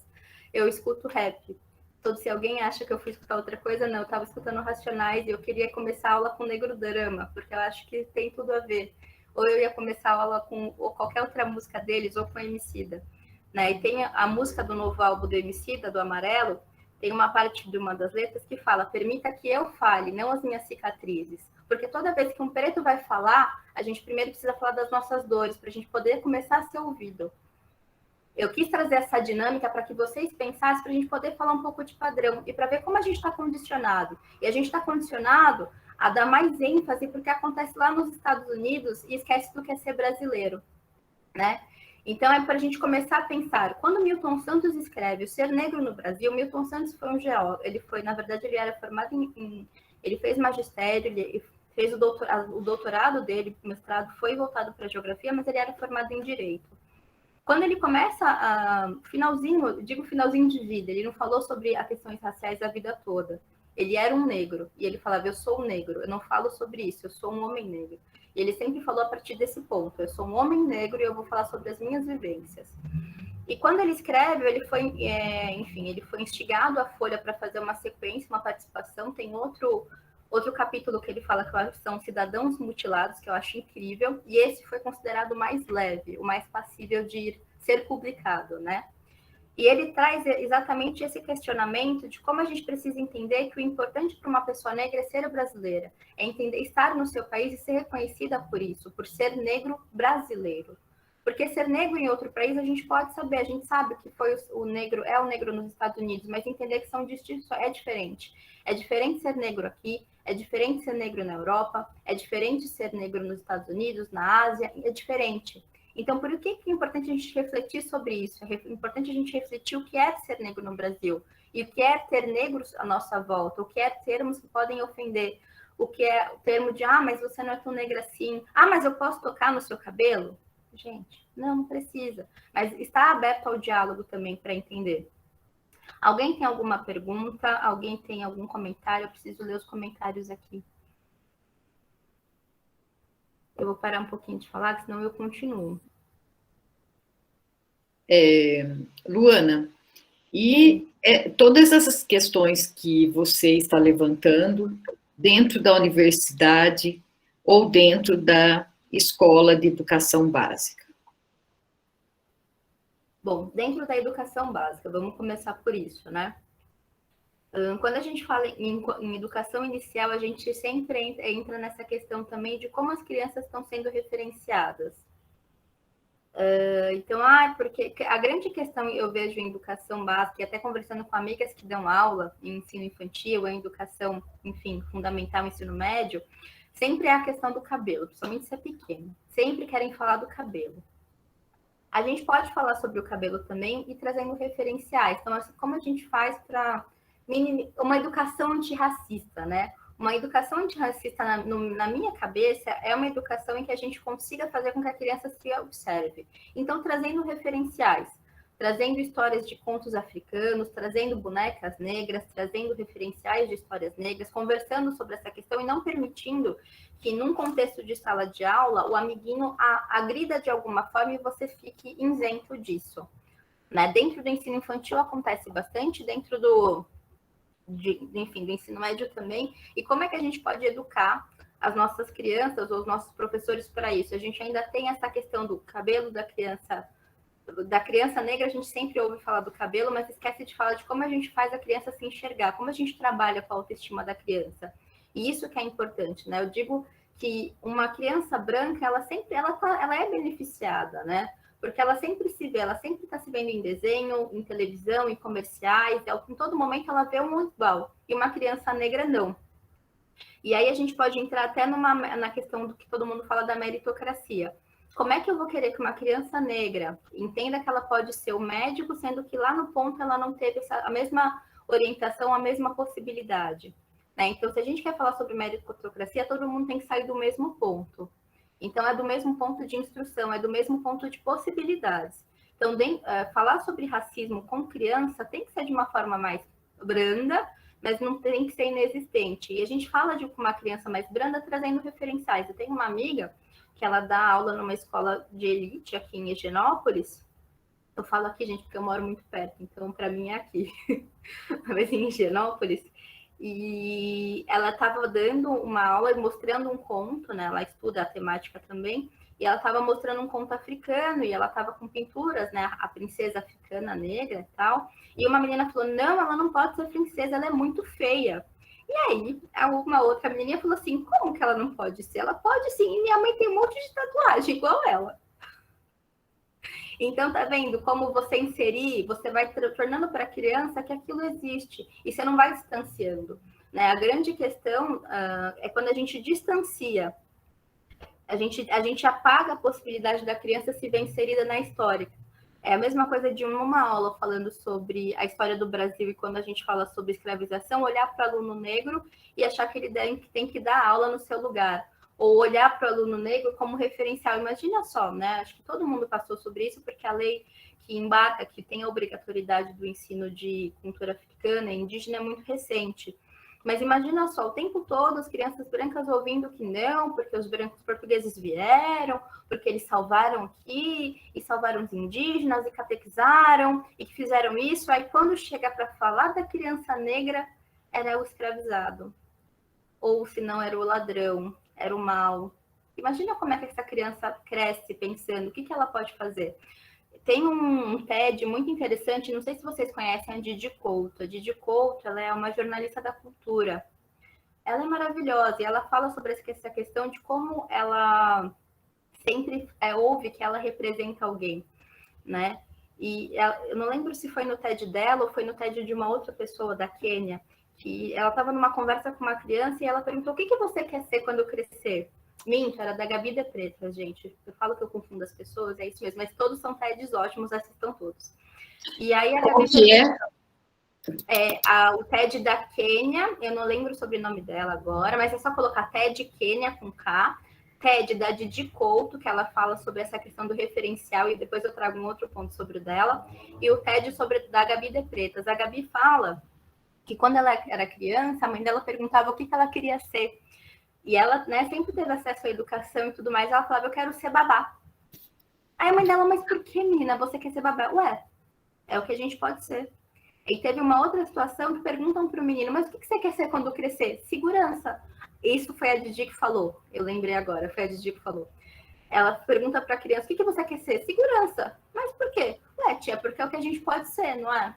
eu escuto rap. Então, se alguém acha que eu fui escutar outra coisa, não, eu estava escutando Racionais e eu queria começar a aula com Negro Drama, porque eu acho que tem tudo a ver. Ou eu ia começar a aula com ou qualquer outra música deles, ou com Emicida. Né? E tem a música do novo álbum do Emicida, do Amarelo, tem uma parte de uma das letras que fala: permita que eu fale, não as minhas cicatrizes. Porque toda vez que um preto vai falar, a gente primeiro precisa falar das nossas dores, para a gente poder começar a ser ouvido. Eu quis trazer essa dinâmica para que vocês pensassem, para a gente poder falar um pouco de padrão e para ver como a gente está condicionado. E a gente está condicionado a dar mais ênfase porque acontece lá nos Estados Unidos e esquece do que é ser brasileiro, né? Então, é para a gente começar a pensar. Quando Milton Santos escreve O Ser Negro no Brasil, Milton Santos foi um geógrafo. Ele foi, na verdade, ele era formado ele fez magistério, ele fez o doutorado dele, o mestrado foi voltado para a geografia, mas ele era formado em direito. Quando ele começa finalzinho de vida, ele não falou sobre as questões raciais a vida toda. Ele era um negro, e ele falava: eu sou um negro, eu não falo sobre isso, eu sou um homem negro. E ele sempre falou a partir desse ponto: eu sou um homem negro e eu vou falar sobre as minhas vivências. E quando ele escreve, ele foi instigado à Folha para fazer uma sequência, uma participação. Tem outro capítulo que ele fala que são cidadãos mutilados, que eu acho incrível, e esse foi considerado o mais leve, o mais passível de ser publicado, né? E ele traz exatamente esse questionamento de como a gente precisa entender que o importante para uma pessoa negra é ser brasileira, é entender estar no seu país e ser reconhecida por isso, por ser negro brasileiro. Porque ser negro em outro país a gente pode saber, a gente sabe que foi o negro nos Estados Unidos, mas entender que são distintos é diferente. É diferente ser negro aqui, é diferente ser negro na Europa, é diferente ser negro nos Estados Unidos, na Ásia, é diferente. Então, por que é importante a gente refletir sobre isso? É importante a gente refletir o que é ser negro no Brasil, e o que é ter negros à nossa volta, o que é termos que podem ofender, o que é o termo de: mas você não é tão negra assim, mas eu posso tocar no seu cabelo? Gente, não precisa. Mas está aberto ao diálogo também para entender. Alguém tem alguma pergunta? Alguém tem algum comentário? Eu preciso ler os comentários aqui. Eu vou parar um pouquinho de falar, senão eu continuo. Luana, e todas essas questões que você está levantando dentro da universidade ou dentro da escola de educação básica? Bom, dentro da educação básica, vamos começar por isso, né? Quando a gente fala em educação inicial, a gente sempre entra nessa questão também de como as crianças estão sendo referenciadas. Então, porque a grande questão eu vejo em educação básica, e até conversando com amigas que dão aula em ensino infantil, em educação, enfim, fundamental, ensino médio, sempre é a questão do cabelo, principalmente se é pequeno. Sempre querem falar do cabelo. A gente pode falar sobre o cabelo também e trazendo referenciais. Então, assim, como a gente faz para uma educação antirracista, né? Uma educação antirracista, na minha cabeça, é uma educação em que a gente consiga fazer com que a criança se observe. Então, trazendo referenciais, trazendo histórias de contos africanos, trazendo bonecas negras, trazendo referenciais de histórias negras, conversando sobre essa questão e não permitindo que, num contexto de sala de aula, o amiguinho agrida de alguma forma e você fique isento disso. Né? Dentro do ensino infantil acontece bastante, dentro do ensino médio também. E como é que a gente pode educar as nossas crianças ou os nossos professores para isso? A gente ainda tem essa questão do cabelo da criança negra, a gente sempre ouve falar do cabelo, mas esquece de falar de como a gente faz a criança se enxergar, como a gente trabalha com a autoestima da criança. E isso que é importante, né? Eu digo que uma criança branca, ela é beneficiada, né? Porque ela sempre se vê, ela sempre está se vendo em desenho, em televisão, em comerciais, em todo momento ela vê um igual, e uma criança negra não. E aí a gente pode entrar até na questão do que todo mundo fala da meritocracia. Como é que eu vou querer que uma criança negra entenda que ela pode ser o médico, sendo que lá no ponto ela não teve a mesma orientação, a mesma possibilidade? Né? Então, se a gente quer falar sobre meritocracia, todo mundo tem que sair do mesmo ponto. Então, é do mesmo ponto de instrução, é do mesmo ponto de possibilidades. Então, falar sobre racismo com criança tem que ser de uma forma mais branda, mas não tem que ser inexistente. E a gente fala de uma criança mais branda trazendo referenciais. Eu tenho uma amiga que ela dá aula numa escola de elite aqui em Higienópolis. Eu falo aqui, gente, porque eu moro muito perto, então para mim é aqui. Mas em Higienópolis. E ela estava dando uma aula e mostrando um conto, né? Ela estuda a temática também, e ela estava mostrando um conto africano, e ela estava com pinturas, né? A princesa africana negra e tal. E uma menina falou, não, ela não pode ser princesa, ela é muito feia. E aí, uma outra menina falou assim, como que ela não pode ser? Ela pode sim, e minha mãe tem um monte de tatuagem igual ela. Então, tá vendo como você inserir, você vai tornando para a criança que aquilo existe, e você não vai distanciando. Né? A grande questão é quando a gente distancia, a gente apaga a possibilidade da criança se ver inserida na história. É a mesma coisa de uma aula falando sobre a história do Brasil, e quando a gente fala sobre escravização, olhar para o aluno negro e achar que ele tem que dar aula no seu lugar. Ou olhar para o aluno negro como referencial. Imagina só, né? Acho que todo mundo passou sobre isso, porque a lei que embarca, que tem a obrigatoriedade do ensino de cultura africana e indígena é muito recente. Mas imagina só, o tempo todo as crianças brancas ouvindo que não, porque os brancos portugueses vieram, porque eles salvaram aqui, e salvaram os indígenas, e catequizaram, e que fizeram isso. Aí quando chega para falar da criança negra, era o escravizado. Ou se não, era o ladrão. Era o mal. Imagina como é que essa criança cresce pensando, o que ela pode fazer? Tem um TED muito interessante, não sei se vocês conhecem a Didi Couto. A Didi Couto, ela é uma jornalista da cultura. Ela é maravilhosa e ela fala sobre essa questão de como ela sempre ouve que ela representa alguém, né? E eu não lembro se foi no TED dela ou foi no TED de uma outra pessoa da Quênia, que ela estava numa conversa com uma criança e ela perguntou, o que você quer ser quando crescer? Minto, era da Gabi de Freitas, gente. Eu falo que eu confundo as pessoas, é isso mesmo, mas todos são TEDs ótimos, assistam todos. E aí a Gabi... o TED da Quênia, eu não lembro o sobrenome dela agora, mas é só colocar TED Quênia com K, TED da Didi Couto, que ela fala sobre essa questão do referencial, e depois eu trago um outro ponto sobre o dela, e o TED da Gabi de Freitas. A Gabi fala que quando ela era criança, a mãe dela perguntava o que ela queria ser. E ela, né, sempre teve acesso à educação e tudo mais, ela falava, eu quero ser babá. Aí a mãe dela, mas por que, menina, você quer ser babá? Ué, é o que a gente pode ser. E teve uma outra situação que perguntam para o menino, mas o que você quer ser quando crescer? Segurança. Isso foi a Didi que falou, eu lembrei agora, foi a Didi que falou. Ela pergunta para a criança, o que você quer ser? Segurança. Mas por quê? Ué, tia, porque é o que a gente pode ser, não é?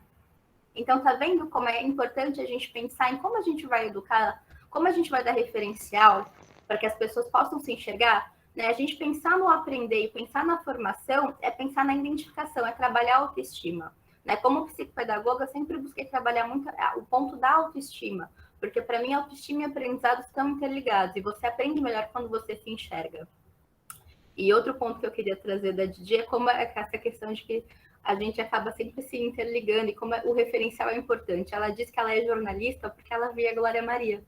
Então, tá vendo como é importante a gente pensar em como a gente vai educar, como a gente vai dar referencial para que as pessoas possam se enxergar, né? A gente pensar no aprender e pensar na formação é pensar na identificação, é trabalhar a autoestima. Né? Como psicopedagoga, eu sempre busquei trabalhar muito o ponto da autoestima, porque para mim autoestima e aprendizado estão interligados, e você aprende melhor quando você se enxerga. E outro ponto que eu queria trazer da Didi é como essa questão de que a gente acaba sempre se interligando e como o referencial é importante. Ela diz que ela é jornalista porque ela via a Glória Maria.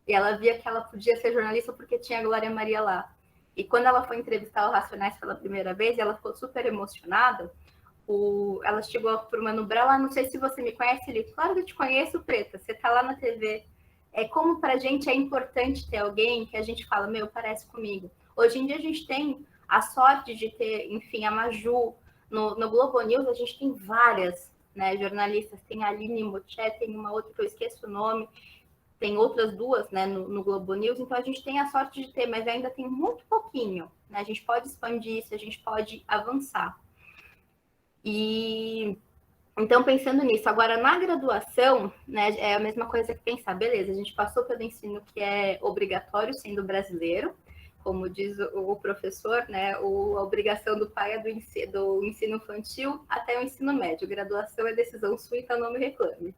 E ela via que ela podia ser jornalista porque tinha a Glória Maria lá. E quando ela foi entrevistar o Racionais pela primeira vez, ela ficou super emocionada. Ela chegou para o Mano Brown, não sei se você me conhece, ele, claro que eu te conheço, Preta, você está lá na TV. É como para a gente é importante ter alguém que a gente fala, meu, parece comigo. Hoje em dia a gente tem a sorte de ter, enfim, a Maju. No Globo News a gente tem várias, né, jornalistas, tem a Aline Moché, tem uma outra que eu esqueço o nome, tem outras duas, né, no Globo News, então a gente tem a sorte de ter, mas ainda tem muito pouquinho, né, a gente pode expandir isso, a gente pode avançar. E então, pensando nisso, agora na graduação, né, é a mesma coisa que pensar, beleza, a gente passou pelo ensino que é obrigatório sendo brasileiro, como diz o professor, né, a obrigação do pai é do ensino infantil até o ensino médio, graduação é decisão sua, então não me reclame.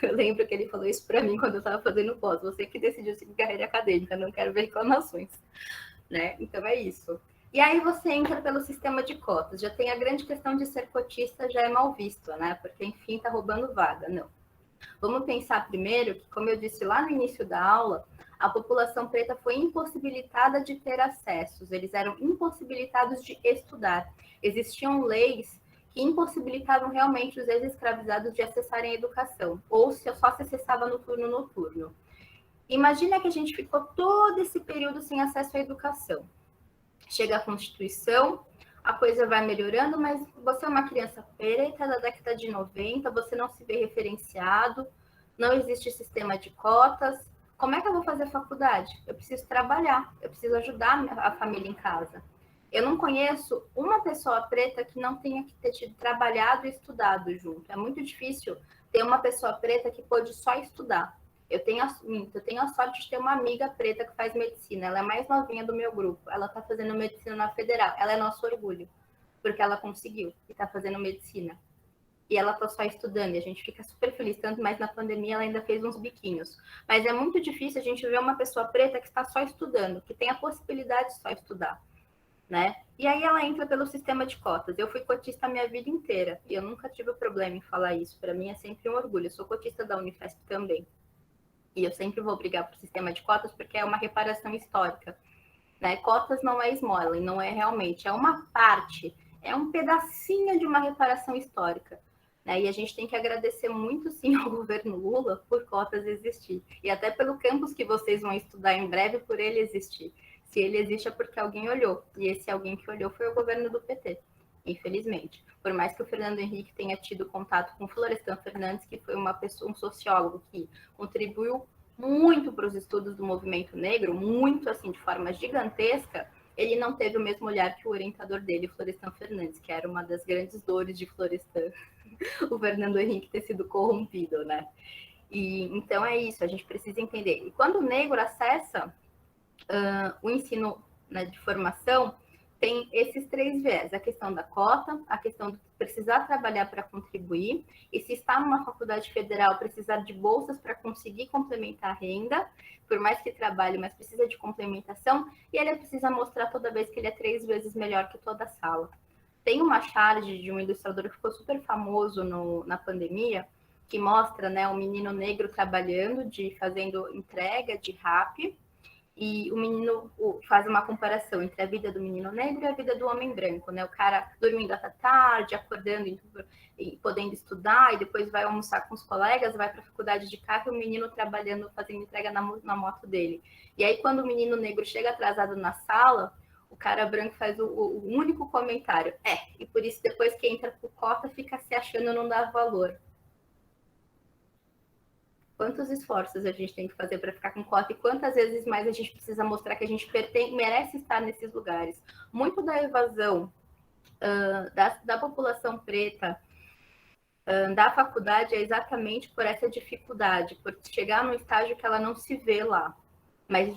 Eu lembro que ele falou isso para mim quando eu estava fazendo pós, você que decidiu seguir carreira acadêmica, não quero ver reclamações, né, então é isso. E aí você entra pelo sistema de cotas. Já tem a grande questão de ser cotista, já é mal visto, né? Porque, enfim, está roubando vaga. Não. Vamos pensar primeiro que, como eu disse lá no início da aula, a população preta foi impossibilitada de ter acessos. Eles eram impossibilitados de estudar. Existiam leis que impossibilitavam realmente os ex-escravizados de acessarem a educação, ou se só se acessava no turno noturno. Imagina que a gente ficou todo esse período sem acesso à educação. Chega a Constituição, a coisa vai melhorando, mas você é uma criança preta da década de 90, você não se vê referenciado, não existe sistema de cotas. Como é que eu vou fazer faculdade? Eu preciso trabalhar, eu preciso ajudar a família em casa. Eu não conheço uma pessoa preta que não tenha que ter tido trabalhado e estudado junto. É muito difícil ter uma pessoa preta que pôde só estudar. Eu tenho a sorte de ter uma amiga preta que faz medicina. Ela é a mais novinha do meu grupo. Ela está fazendo medicina na Federal. Ela é nosso orgulho, porque ela conseguiu e está fazendo medicina. E ela está só estudando, e a gente fica super feliz. Tanto mais na pandemia, ela ainda fez uns biquinhos. Mas é muito difícil a gente ver uma pessoa preta que está só estudando, que tem a possibilidade de só estudar, né? E aí ela entra pelo sistema de cotas. Eu fui cotista a minha vida inteira, e eu nunca tive problema em falar isso. Para mim é sempre um orgulho. Eu sou cotista da Unifesp também. E eu sempre vou brigar por sistema de cotas porque é uma reparação histórica. Né? Cotas não é esmola, e não é realmente, é uma parte, é um pedacinho de uma reparação histórica. Né? E a gente tem que agradecer muito, sim, ao governo Lula por cotas existir. E até pelo campus que vocês vão estudar em breve, por ele existir. Se ele existe é porque alguém olhou. E esse alguém que olhou foi o governo do PT. Infelizmente. Por mais que o Fernando Henrique tenha tido contato com Florestan Fernandes, que foi uma pessoa, um sociólogo que contribuiu muito para os estudos do movimento negro, muito assim, de forma gigantesca, ele não teve o mesmo olhar que o orientador dele, Florestan Fernandes, que era uma das grandes dores de Florestan, o Fernando Henrique ter sido corrompido, né? E então é isso, a gente precisa entender. E quando o negro acessa o ensino, né, de formação, tem esses três viés, a questão da cota, a questão de precisar trabalhar para contribuir, e se está numa faculdade federal, precisar de bolsas para conseguir complementar a renda, por mais que trabalhe, mas precisa de complementação, e ele precisa mostrar toda vez que ele é 3 vezes melhor que toda a sala. Tem uma charge de um ilustrador que ficou super famoso na pandemia, que mostra, né, um menino negro trabalhando, fazendo entrega de rap, e o menino faz uma comparação entre a vida do menino negro e a vida do homem branco, né? O cara dormindo até tarde, acordando e podendo estudar, e depois vai almoçar com os colegas, vai para a faculdade de carro, e o menino trabalhando, fazendo entrega na moto dele. E aí, quando o menino negro chega atrasado na sala, o cara branco faz o único comentário. E por isso, depois que entra por cota, fica se achando não dar valor. Quantos esforços a gente tem que fazer para ficar com cota e quantas vezes mais a gente precisa mostrar que a gente merece estar nesses lugares. Muito da evasão da população preta da faculdade é exatamente por essa dificuldade, por chegar num estágio que ela não se vê lá. Mas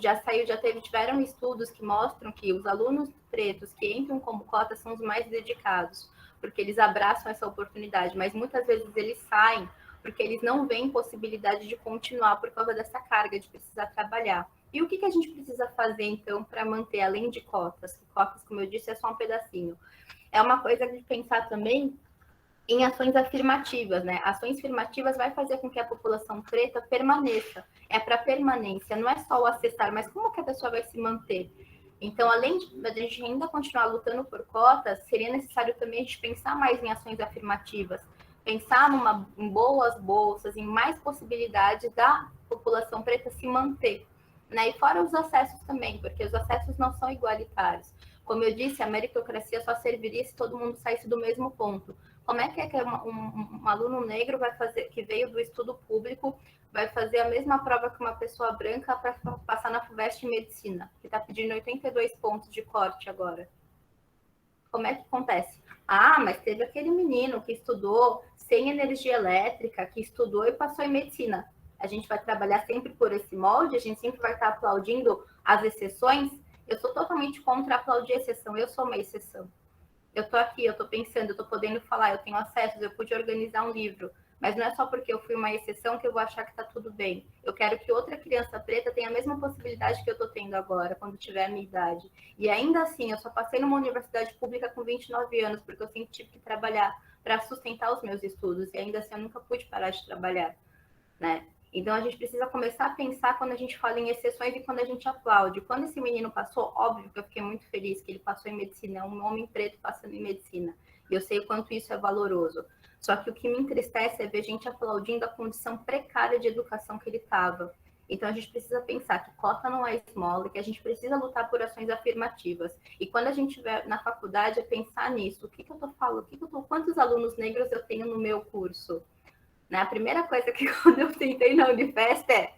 tiveram estudos que mostram que os alunos pretos que entram como cota são os mais dedicados, porque eles abraçam essa oportunidade, mas muitas vezes eles saem porque eles não veem possibilidade de continuar por causa dessa carga de precisar trabalhar. E o que a gente precisa fazer, então, para manter, além de cotas? Cotas, como eu disse, é só um pedacinho. É uma coisa de pensar também em ações afirmativas, né? Ações afirmativas vai fazer com que a população preta permaneça. É para permanência, não é só o acessar, mas como que a pessoa vai se manter? Então, além de a gente ainda continuar lutando por cotas, seria necessário também a gente pensar mais em ações afirmativas, pensar em boas bolsas, em mais possibilidades da população preta se manter, né? E fora os acessos também, porque os acessos não são igualitários. Como eu disse, a meritocracia só serviria se todo mundo saísse do mesmo ponto. Como é que um aluno negro vai fazer, que veio do estudo público, vai fazer a mesma prova que uma pessoa branca para passar na FUVEST em medicina, que está pedindo 82 pontos de corte agora? Como é que acontece? Ah, mas teve aquele menino que estudou sem energia elétrica, que estudou e passou em medicina. A gente vai trabalhar sempre por esse molde, a gente sempre vai estar aplaudindo as exceções. Eu sou totalmente contra aplaudir exceção, eu sou uma exceção. Eu estou aqui, eu estou pensando, eu estou podendo falar, eu tenho acessos, eu pude organizar um livro. Mas não é só porque eu fui uma exceção que eu vou achar que está tudo bem. Eu quero que outra criança preta tenha a mesma possibilidade que eu estou tendo agora, quando tiver a minha idade. E ainda assim, eu só passei numa universidade pública com 29 anos, porque eu sempre tive que trabalhar para sustentar os meus estudos. E ainda assim, eu nunca pude parar de trabalhar, né? Então, a gente precisa começar a pensar quando a gente fala em exceções e quando a gente aplaude. Quando esse menino passou, óbvio que eu fiquei muito feliz que ele passou em medicina, é um homem preto passando em medicina. E eu sei o quanto isso é valoroso. Só que o que me entristece é ver gente aplaudindo a condição precária de educação que ele estava. Então, a gente precisa pensar que cota não é esmola, que a gente precisa lutar por ações afirmativas. E quando a gente estiver na faculdade, é pensar nisso. O que eu estou falando? Quantos alunos negros eu tenho no meu curso? Né? A primeira coisa que quando eu tentei na Unifesp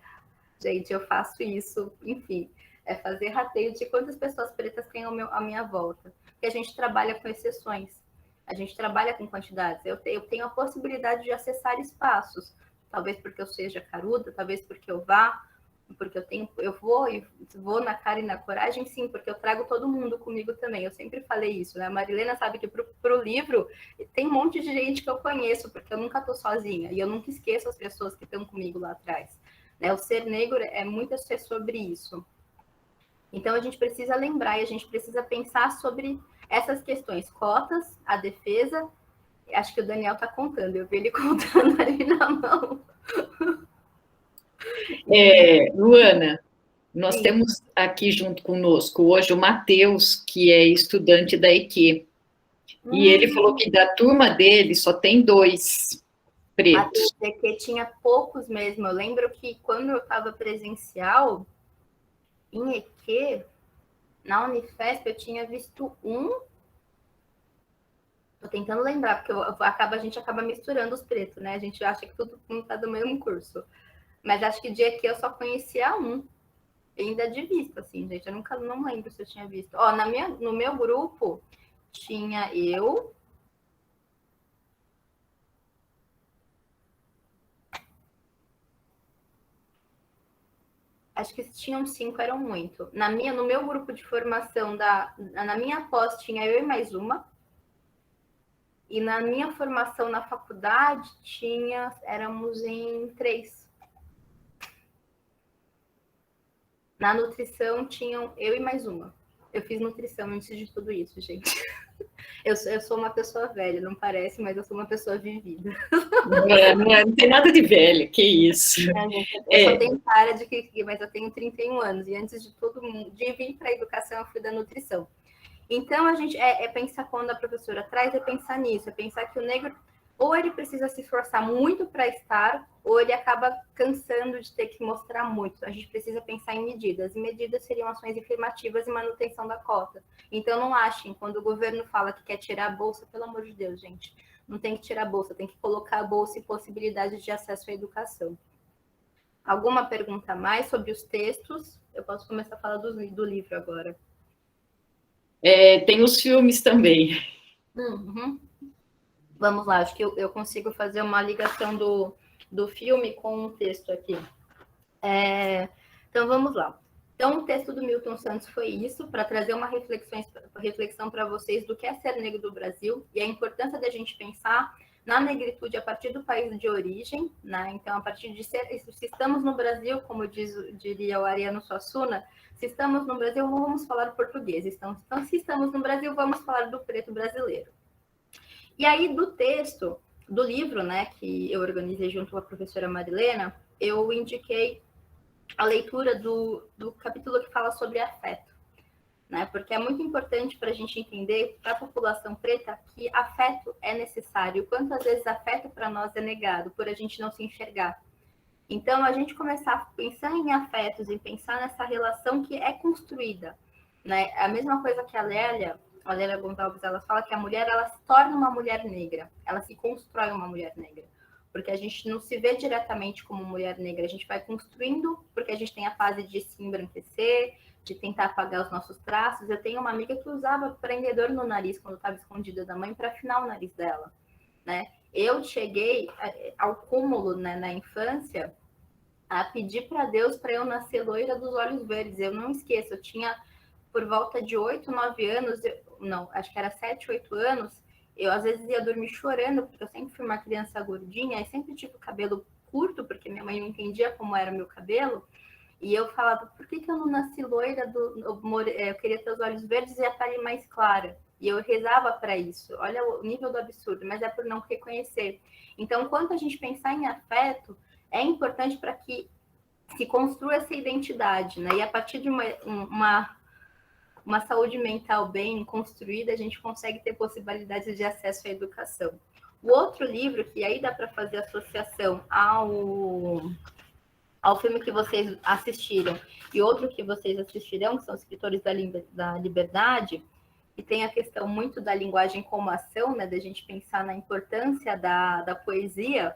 gente, eu faço isso, enfim, é fazer rateio de quantas pessoas pretas tem à minha volta. Porque a gente trabalha com exceções, a gente trabalha com quantidades. Eu tenho a possibilidade de acessar espaços, talvez porque eu seja caruda, talvez porque eu vá, porque eu vou na cara e na coragem, sim, porque eu trago todo mundo comigo também. Eu sempre falei isso, né? A Marilena sabe que para o livro tem um monte de gente que eu conheço, porque eu nunca estou sozinha, e eu nunca esqueço as pessoas que estão comigo lá atrás. Né? O ser negro é muito ser sobre isso. Então, a gente precisa lembrar e a gente precisa pensar sobre essas questões. Cotas, a defesa, acho que o Daniel está contando, eu vi ele contando ali na mão. Luana, nós Sim. temos aqui junto conosco hoje o Matheus, que é estudante da EQ. E ele falou que da turma dele só tem 2 pretos. A EQ tinha poucos mesmo. Eu lembro que quando eu estava presencial, em EQ, na Unifesp, eu tinha visto um. Tô tentando lembrar, porque a gente acaba misturando os pretos, né? A gente acha que todo mundo tá do mesmo curso. Mas acho que de EQ eu só conhecia um. Ainda de vista, assim, gente. Eu não lembro se eu tinha visto. Ó, no meu grupo tinha eu. Acho que se tinham 5 eram muito. No meu grupo de formação, na minha pós, tinha eu e mais uma. E na minha formação na faculdade, éramos em 3. Na nutrição, tinham eu e mais uma. Eu fiz nutrição antes de tudo isso, gente. Eu sou uma pessoa velha, não parece, mas eu sou uma pessoa vivida. Não tem nada de velha, que isso. Eu só tenho cara de que, mas eu tenho 31 anos. E antes de tudo, de vir para a educação, eu fui da nutrição. Então, a gente pensar quando a professora traz, é pensar nisso, é pensar que o negro, ou ele precisa se esforçar muito para estar, ou ele acaba cansando de ter que mostrar muito. A gente precisa pensar em medidas, e medidas seriam ações afirmativas e manutenção da cota. Então, não achem, quando o governo fala que quer tirar a bolsa, pelo amor de Deus, gente, não tem que tirar a bolsa, tem que colocar a bolsa e possibilidade de acesso à educação. Alguma pergunta a mais sobre os textos? Eu posso começar a falar do livro agora. Tem os filmes também. Uhum. Vamos lá, acho que eu consigo fazer uma ligação do filme com o texto aqui. Então, vamos lá. Então, o texto do Milton Santos foi isso, para trazer uma reflexão para vocês do que é ser negro do Brasil e a importância da gente pensar na negritude a partir do país de origem, né? Então, a partir de se estamos no Brasil, como diria o Ariano Suassuna, se estamos no Brasil, vamos falar português. Então, se estamos no Brasil, vamos falar do preto brasileiro. E aí, do texto, do livro, né, que eu organizei junto com a professora Marilena, eu indiquei a leitura do capítulo que fala sobre afeto, né? Porque é muito importante para a gente entender, para a população preta, que afeto é necessário. Quantas vezes afeto para nós é negado, por a gente não se enxergar. Então, a gente começar a pensar em afetos e pensar nessa relação que é construída, né? A mesma coisa que a Lélia Gonçalves, ela fala que a mulher, ela se torna uma mulher negra, ela se constrói uma mulher negra. Porque a gente não se vê diretamente como mulher negra, a gente vai construindo, porque a gente tem a fase de se embranquecer, de tentar apagar os nossos traços. Eu tenho uma amiga que usava prendedor no nariz quando estava escondida da mãe para afinar o nariz dela, né? Eu cheguei ao cúmulo, né, na infância a pedir para Deus para eu nascer loira dos olhos verdes. Eu não esqueço, eu tinha por volta de 8, 9 anos, não, acho que era 7, 8 anos, eu às vezes ia dormir chorando, porque eu sempre fui uma criança gordinha e sempre tive o cabelo curto, porque minha mãe não entendia como era o meu cabelo. E eu falava, por que eu não nasci loira? Eu queria ter os olhos verdes e a pele mais clara. E eu rezava para isso. Olha o nível do absurdo, mas é por não reconhecer. Então, quando a gente pensar em afeto, é importante para que se construa essa identidade, né? E a partir de uma saúde mental bem construída, a gente consegue ter possibilidades de acesso à educação. O outro livro, que aí dá para fazer associação ao filme que vocês assistiram e outro que vocês assistirão, que são Escritores da Liberdade, e tem a questão muito da linguagem como ação, né, da gente pensar na importância da poesia,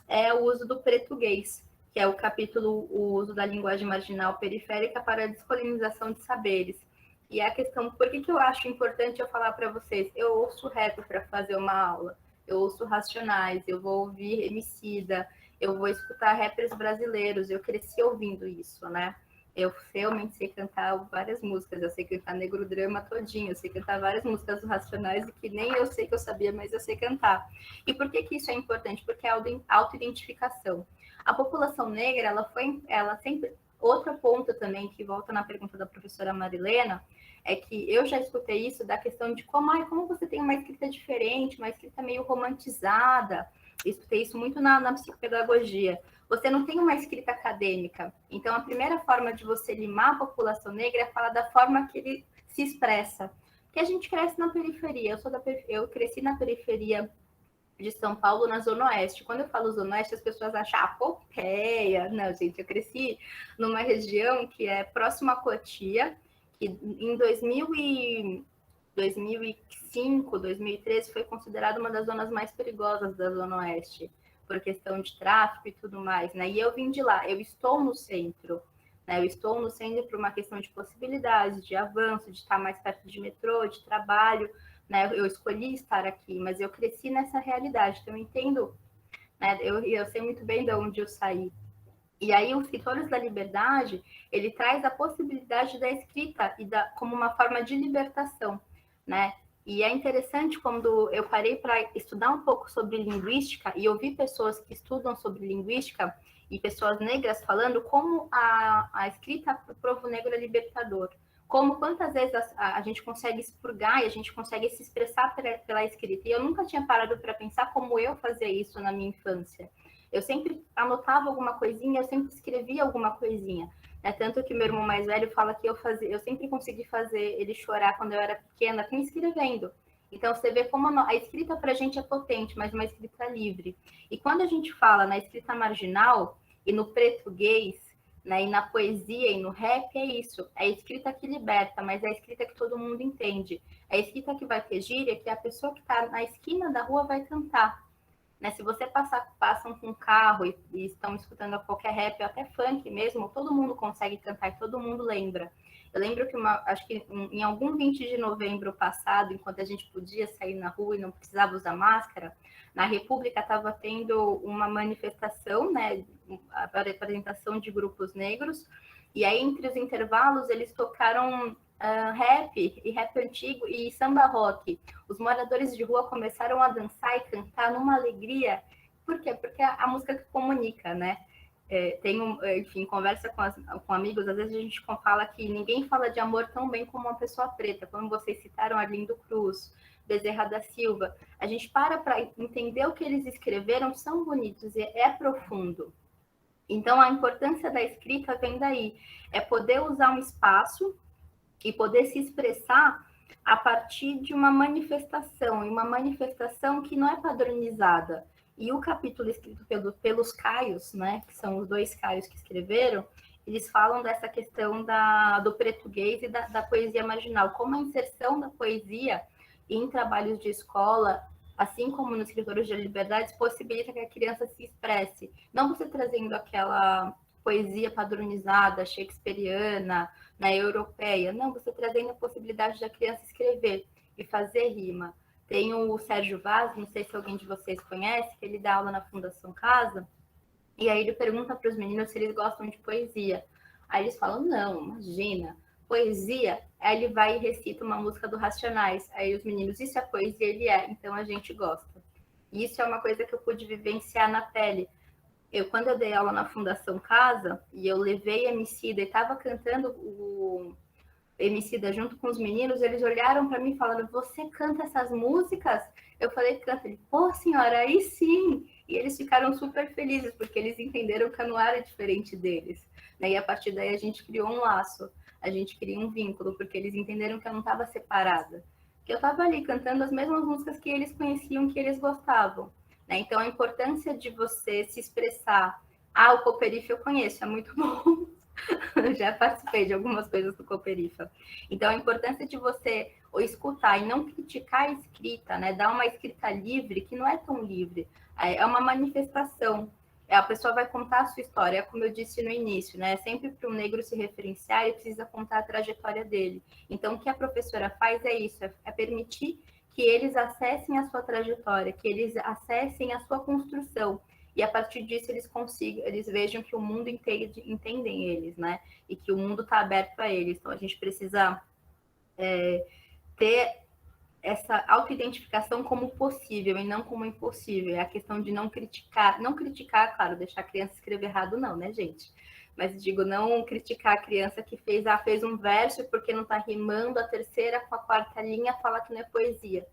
é o uso do português, que é o capítulo O uso da linguagem marginal periférica para a descolonização de saberes. E a questão, por que eu acho importante eu falar para vocês? Eu ouço rap para fazer uma aula, eu ouço Racionais, eu vou ouvir Emicida, eu vou escutar rappers brasileiros, eu cresci ouvindo isso, né? Eu realmente sei cantar várias músicas, eu sei cantar Negro Drama todinho, eu sei cantar várias músicas do Racionais e que nem eu sei que eu sabia, mas eu sei cantar. E por que isso é importante? Porque é autoidentificação. A população negra, ela sempre... Outro ponto também, que volta na pergunta da professora Marilena, é que eu já escutei isso da questão de como você tem uma escrita diferente, uma escrita meio romantizada. Escutei isso muito na psicopedagogia. Você não tem uma escrita acadêmica. Então, a primeira forma de você limar a população negra é falar da forma que ele se expressa. Porque a gente cresce na periferia. Eu cresci na periferia de São Paulo, na Zona Oeste. Quando eu falo Zona Oeste, as pessoas acham Pompeia. Não, gente, eu cresci numa região que é próxima a Cotia, que em 2005, 2013, foi considerada uma das zonas mais perigosas da Zona Oeste, por questão de tráfico e tudo mais, né? E eu vim de lá, eu estou no centro, né? Eu estou no centro por uma questão de possibilidades, de avanço, de estar mais perto de metrô, de trabalho, né? Eu escolhi estar aqui, mas eu cresci nessa realidade, então eu entendo, né? Eu sei muito bem de onde eu saí. E aí, os Escritores da Liberdade, ele traz a possibilidade da escrita como uma forma de libertação, né? E é interessante quando eu parei para estudar um pouco sobre linguística e ouvir pessoas que estudam sobre linguística e pessoas negras falando como a escrita para o povo negro é libertador. Como quantas vezes a gente consegue expurgar e a gente consegue se expressar pela escrita. E eu nunca tinha parado para pensar como eu fazia isso na minha infância. Eu sempre anotava alguma coisinha, eu sempre escrevia alguma coisinha. É tanto que meu irmão mais velho fala que eu sempre consegui fazer ele chorar quando eu era pequena, com escrevendo. Então, você vê como a escrita para a gente é potente, mas uma escrita livre. E quando a gente fala na escrita marginal e no português, né, e na poesia e no rap, é isso. É a escrita que liberta, mas é a escrita que todo mundo entende. É a escrita que vai ter gíria, que a pessoa que está na esquina da rua vai cantar. Né, se você passam com um carro e estão escutando qualquer rap, ou até funk mesmo, todo mundo consegue cantar e todo mundo lembra. Eu lembro que acho que em algum 20 de novembro passado, enquanto a gente podia sair na rua e não precisava usar máscara, na República estava tendo uma manifestação, né, a apresentação de grupos negros, E aí, entre os intervalos, eles tocaram rap, e rap antigo, e samba rock. Os moradores de rua começaram a dançar e cantar numa alegria. Por quê? Porque a música que comunica, né? Enfim, conversa com amigos, às vezes a gente fala que ninguém fala de amor tão bem como uma pessoa preta, como vocês citaram Arlindo Cruz, Bezerra da Silva. A gente para entender o que eles escreveram, são bonitos, e é profundo. Então, a importância da escrita vem daí, é poder usar um espaço e poder se expressar a partir de uma manifestação, e uma manifestação que não é padronizada. E o capítulo escrito pelos Caios, né, que são os 2 Caios que escreveram, eles falam dessa questão do português e da poesia marginal, como a inserção da poesia em trabalhos de escola, assim como nos escritores de liberdades, possibilita que a criança se expresse. Não você trazendo aquela poesia padronizada, shakespeariana, europeia, não, você trazendo a possibilidade da criança escrever e fazer rima. Tem o Sérgio Vaz, não sei se alguém de vocês conhece, que ele dá aula na Fundação Casa, e aí ele pergunta para os meninos se eles gostam de poesia. Aí eles falam, não, imagina, poesia. Aí ele vai e recita uma música do Racionais. Aí os meninos, isso é poesia? Ele é, então a gente gosta. E isso é uma coisa que eu pude vivenciar na pele. Quando eu dei aula na Fundação Casa, e eu levei Emicida e estava cantando o Emicida junto com os meninos, eles olharam para mim falando, você canta essas músicas? Eu falei, canta. Ele, pô, senhora, aí sim. E eles ficaram super felizes, porque eles entenderam que eu não era diferente deles. E a partir daí a gente criou um laço, a gente criou um vínculo, porque eles entenderam que eu não estava separada. Que eu estava ali cantando as mesmas músicas que eles conheciam, que eles gostavam. Então, a importância de você se expressar. O Cooperifa eu conheço, é muito bom. Já participei de algumas coisas do Cooperifa. Então, a importância de você escutar e não criticar a escrita, né? Dar uma escrita livre, que não é tão livre. É uma manifestação. A pessoa vai contar a sua história, como eu disse no início, né? Sempre para o negro se referenciar, ele precisa contar a trajetória dele. Então, o que a professora faz é isso, é permitir que eles acessem a sua trajetória, que eles acessem a sua construção. E a partir disso eles vejam que o mundo entendem eles, né? E que o mundo está aberto a eles. Então a gente precisa ter essa autoidentificação como possível e não como impossível. É a questão de não criticar, claro, deixar a criança escrever errado, não, né, gente? Mas digo, não criticar a criança que fez um verso porque não está rimando a terceira com a quarta linha, falar que não é poesia.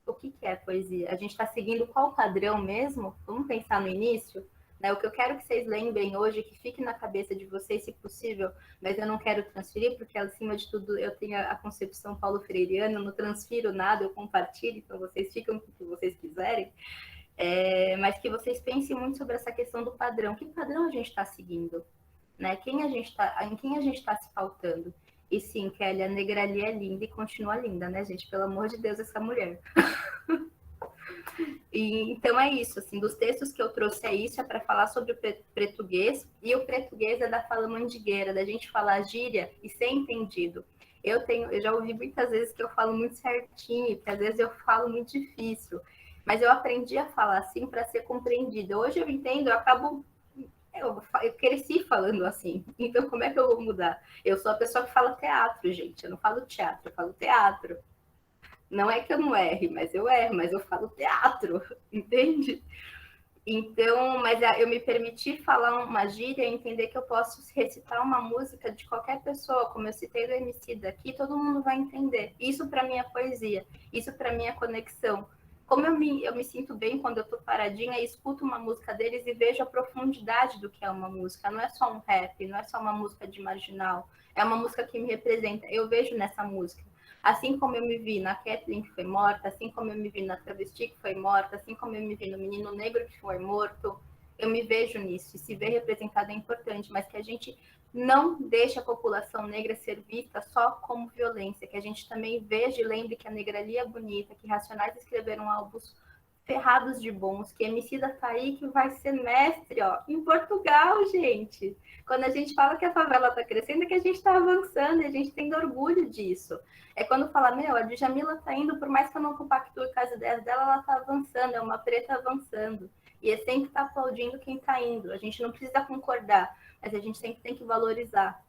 O que é poesia? A gente está seguindo qual padrão mesmo? Vamos pensar no início? Né? O que eu quero que vocês lembrem hoje, que fique na cabeça de vocês, se possível, mas eu não quero transferir, porque acima de tudo eu tenho a concepção paulo freireana, eu não transfiro nada, eu compartilho, então vocês ficam com o que vocês quiserem. Mas que vocês pensem muito sobre essa questão do padrão. Que padrão a gente está seguindo? Né? Em quem a gente está se pautando? E sim, Kelly, a negra ali é linda e continua linda, né, gente? Pelo amor de Deus, essa mulher. Então é isso, assim, dos textos que eu trouxe é isso, é para falar sobre o português, e o português é da fala mandigueira, da gente falar gíria e ser entendido. Eu já ouvi muitas vezes que eu falo muito certinho, que às vezes eu falo muito difícil, mas eu aprendi a falar assim para ser compreendida. Hoje eu entendo, eu cresci falando assim, então como é que eu vou mudar? Eu sou a pessoa que fala teatro, gente, eu não falo teatro, eu falo teatro. Não é que eu não erre, mas eu erro, mas eu falo teatro, entende? Então, mas eu me permiti falar uma gíria e entender que eu posso recitar uma música de qualquer pessoa, como eu citei do Emicida aqui, todo mundo vai entender. Isso para mim é poesia, isso para mim é conexão. Como eu me sinto bem quando eu tô paradinha e escuto uma música deles e vejo a profundidade do que é uma música. Não é só um rap, não é só uma música de marginal. É uma música que me representa. Eu vejo nessa música. Assim como eu me vi na Kathleen, que foi morta, assim como eu me vi na travesti, que foi morta, assim como eu me vi no menino negro, que foi morto, eu me vejo nisso. E se ver representado é importante, mas que a gente não deixe a população negra ser vista só como violência, que a gente também veja e lembre que a negralia é bonita, que Racionais escreveram álbuns ferrados de bons, que Emicida tá aí, que vai ser mestre, ó, em Portugal, gente. Quando a gente fala que a favela tá crescendo, é que a gente tá avançando, e a gente tem orgulho disso. É quando fala, a Djamila tá indo, por mais que eu não compactue com as ideias dela, ela tá avançando, é uma preta avançando. E é sempre estar aplaudindo quem está indo. A gente não precisa concordar, mas a gente sempre tem que valorizar,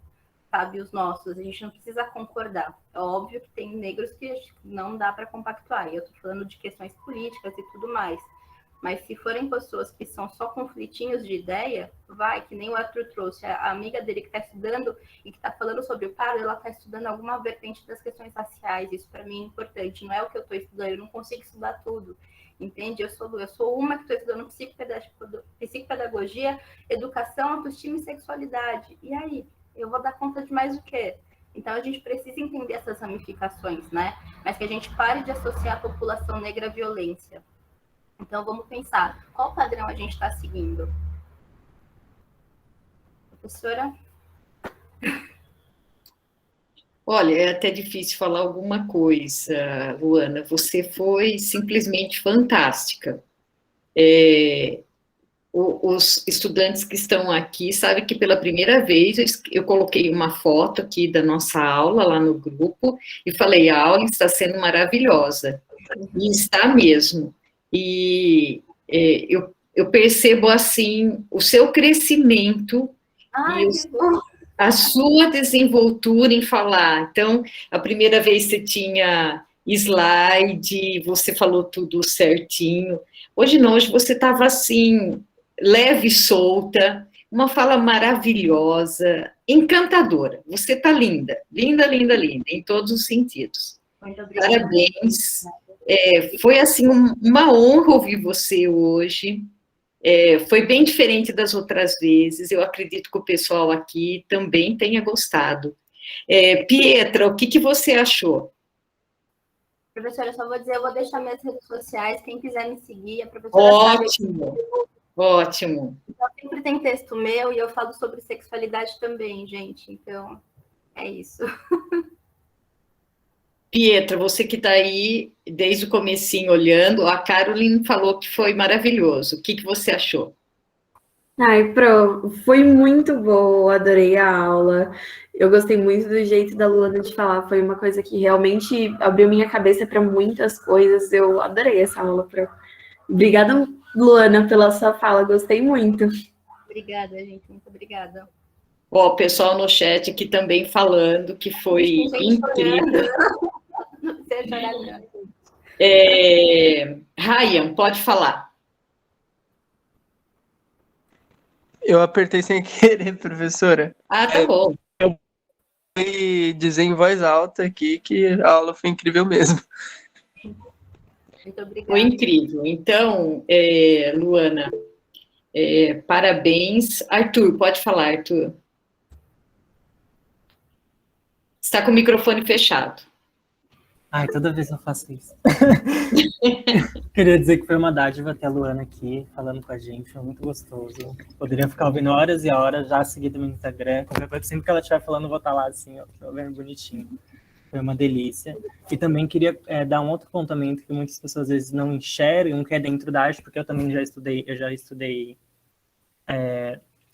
sabe, os nossos. A gente não precisa concordar. É óbvio que tem negros que não dá para compactuar. E eu estou falando de questões políticas e tudo mais. Mas se forem pessoas que são só conflitinhos de ideia, vai, que nem o Arthur trouxe. A amiga dele que está estudando e que está falando sobre o pardo, ela está estudando alguma vertente das questões raciais. Isso para mim é importante. Não é o que eu estou estudando, eu não consigo estudar tudo. Entende? Eu sou uma que estou estudando psicopedagogia, educação, autoestima e sexualidade. E aí? Eu vou dar conta de mais o quê? Então, a gente precisa entender essas ramificações, né? Mas que a gente pare de associar a população negra à violência. Então, vamos pensar, qual padrão a gente está seguindo? Professora? Olha, é até difícil falar alguma coisa, Luana. Você foi simplesmente fantástica. Os estudantes que estão aqui sabem que pela primeira vez eu coloquei uma foto aqui da nossa aula lá no grupo e falei, a aula está sendo maravilhosa. E está mesmo. E eu percebo, assim, o seu crescimento Ai, e a sua desenvoltura em falar. Então, a primeira vez você tinha slide, você falou tudo certinho. Hoje não, hoje você estava assim, leve e solta, uma fala maravilhosa, encantadora. Você está linda, linda, linda, linda, em todos os sentidos. muito obrigada. Parabéns. Foi assim uma honra ouvir você hoje. Foi bem diferente das outras vezes. Eu acredito que o pessoal aqui também tenha gostado. Pietra, o que você achou? Professora, eu só vou dizer, eu vou deixar minhas redes sociais, quem quiser me seguir, a professora Ótimo, ótimo. Então, sempre tem texto meu e eu falo sobre sexualidade também, gente. Então, é isso. Pietra, você que está aí desde o comecinho olhando, a Caroline falou que foi maravilhoso. O que você achou? Ai, Pro, foi muito boa, adorei a aula. Eu gostei muito do jeito da Luana de falar, foi uma coisa que realmente abriu minha cabeça para muitas coisas. Eu adorei essa aula, Pro. Obrigada, Luana, pela sua fala, gostei muito. Obrigada, gente, muito obrigada. Ó, o pessoal no chat aqui também falando que foi incrível. Ryan, pode falar. Eu apertei sem querer, professora. Ah, tá bom. Eu fui dizer em voz alta aqui que a aula foi incrível mesmo. Muito obrigada. Foi incrível. Então, Luana, parabéns. Arthur, pode falar, Arthur. Está com o microfone fechado. Ai, toda vez eu faço isso. Queria dizer que foi uma dádiva ter a Luana aqui, falando com a gente, foi muito gostoso. Poderia ficar ouvindo horas e horas, já seguido no Instagram, qualquer coisa, sempre que ela estiver falando, eu vou estar lá assim, ó, vendo bonitinho. Foi uma delícia. E também queria dar um outro apontamento que muitas pessoas às vezes não enxergam, que é dentro da arte, porque eu também já estudei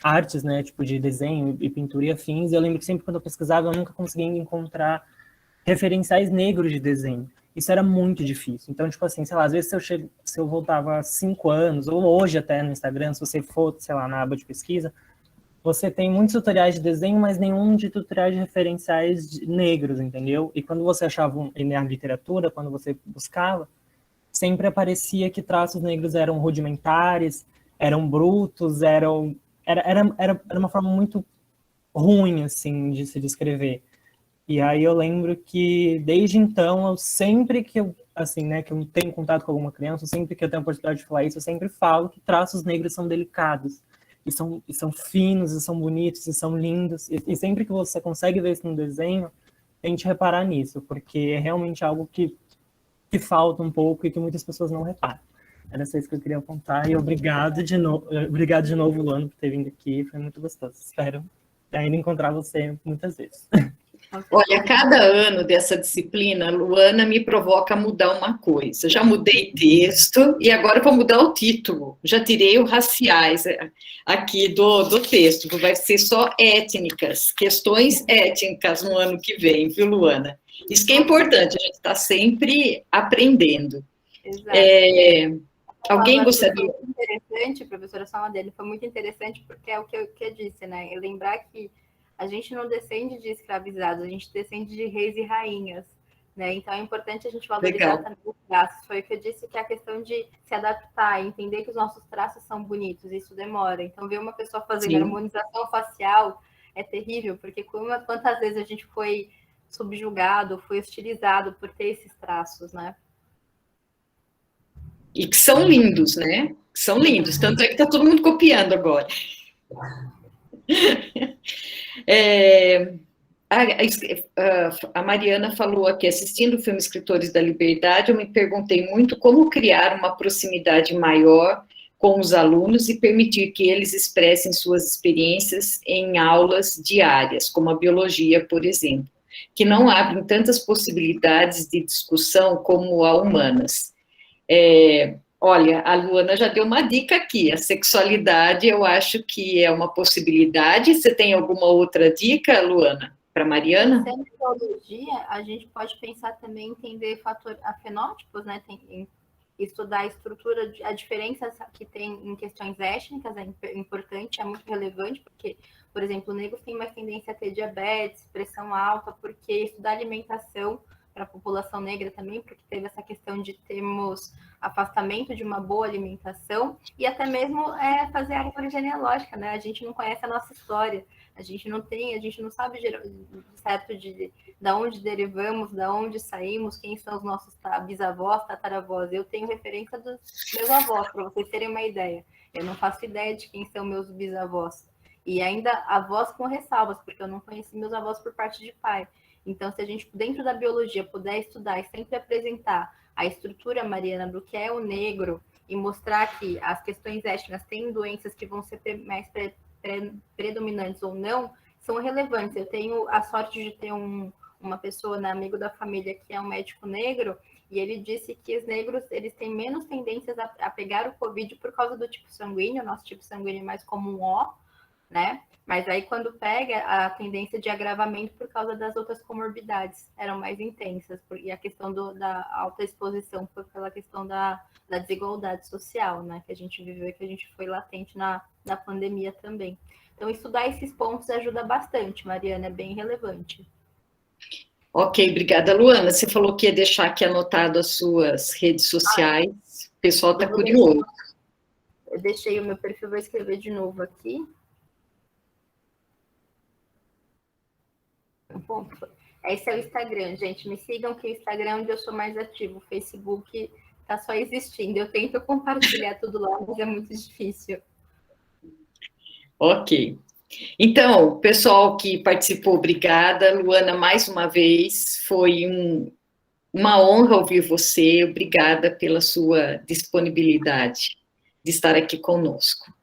artes, né, tipo de desenho e pintura e afins, e eu lembro que sempre quando eu pesquisava, eu nunca conseguia encontrar referenciais negros de desenho. Isso era muito difícil. Então, tipo assim, sei lá, às vezes se eu voltava 5 anos, ou hoje até no Instagram, se você for, sei lá, na aba de pesquisa, você tem muitos tutoriais de desenho, mas nenhum de tutoriais de referenciais negros, entendeu? E quando você achava na literatura, quando você buscava, sempre aparecia que traços negros eram rudimentares, eram brutos, era uma forma muito ruim, assim, de se descrever. E aí eu lembro que, desde então, eu sempre que eu, assim, né, que eu tenho contato com alguma criança, sempre que eu tenho a oportunidade de falar isso, eu sempre falo que traços negros são delicados, e são finos, e são bonitos, e são lindos, e sempre que você consegue ver isso no desenho, tente reparar nisso, porque é realmente algo que falta um pouco e que muitas pessoas não reparam. Era só isso que eu queria apontar, e obrigado de novo, Luana, por ter vindo aqui, foi muito gostoso. Espero ainda encontrar você muitas vezes. Olha, cada ano dessa disciplina, Luana me provoca a mudar uma coisa. Já mudei texto e agora vou mudar o título. Já tirei o raciais aqui do texto, vai ser só étnicas, questões étnicas no ano que vem, viu, Luana? Isso que é importante, a gente está sempre aprendendo. Exato. Alguém gostaria... interessante, professora Samadeli, foi muito interessante porque é o que eu disse, né? E lembrar que a gente não descende de escravizados, a gente descende de reis e rainhas, né? Então é importante a gente valorizar também os traços. Foi o que eu disse, que é a questão de se adaptar, entender que os nossos traços são bonitos, isso demora. Então ver uma pessoa fazendo harmonização facial é terrível, porque quantas vezes a gente foi subjugado, foi hostilizado por ter esses traços, né? E que são lindos, né? São lindos, tanto é que está todo mundo copiando agora. A Mariana falou aqui, assistindo o filme Escritores da Liberdade, eu me perguntei muito como criar uma proximidade maior com os alunos e permitir que eles expressem suas experiências em aulas diárias, como a biologia, por exemplo, que não abrem tantas possibilidades de discussão como a humanas. Olha, a Luana já deu uma dica aqui, a sexualidade eu acho que é uma possibilidade. Você tem alguma outra dica, Luana, para Mariana? Sem biologia, a gente pode pensar também em entender fenótipos, né? Estudar a estrutura, a diferença que tem em questões étnicas é importante, é muito relevante, porque, por exemplo, negros têm mais tendência a ter diabetes, pressão alta, porque estudar alimentação para a população negra também, porque teve essa questão de termos afastamento de uma boa alimentação, e até mesmo fazer a árvore genealógica, né? A gente não conhece a nossa história, a gente não sabe certo de onde derivamos, de onde saímos, quem são os nossos bisavós, tataravós. Eu tenho referência dos meus avós, para vocês terem uma ideia. Eu não faço ideia de quem são meus bisavós. E ainda avós com ressalvas, porque eu não conheci meus avós por parte de pai. Então, se a gente, dentro da biologia, puder estudar e sempre apresentar a estrutura, Mariana, do que é o negro e mostrar que as questões étnicas têm doenças que vão ser mais predominantes ou não, são relevantes. Eu tenho a sorte de ter uma pessoa, né, amigo da família, que é um médico negro, e ele disse que os negros eles têm menos tendências a pegar o Covid por causa do tipo sanguíneo, o nosso tipo sanguíneo é mais como um O, né? Mas aí, quando pega, a tendência de agravamento por causa das outras comorbidades eram mais intensas, e a questão da alta exposição foi pela questão da desigualdade social, né? Que a gente viveu e que a gente foi latente na pandemia também. Então, estudar esses pontos ajuda bastante, Mariana, é bem relevante. Ok, obrigada, Luana. Você falou que ia deixar aqui anotado as suas redes sociais. O pessoal está curioso. Eu deixei o meu perfil, vou escrever de novo aqui. Esse é o Instagram, gente. Me sigam, que o Instagram é onde eu sou mais ativo. O Facebook está só existindo. Eu tento compartilhar tudo lá, mas é muito difícil. Ok. Então, pessoal que participou, obrigada. Luana, mais uma vez, foi uma honra ouvir você. Obrigada pela sua disponibilidade de estar aqui conosco.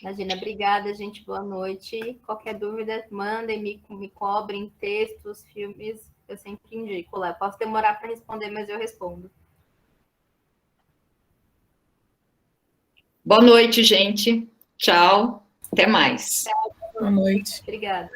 Imagina, obrigada, gente. Boa noite. Qualquer dúvida, mandem, me cobrem textos, filmes. Eu sempre indico lá. Posso demorar para responder, mas eu respondo. Boa noite, gente. Tchau. Até mais. Tchau. Boa noite. Obrigada.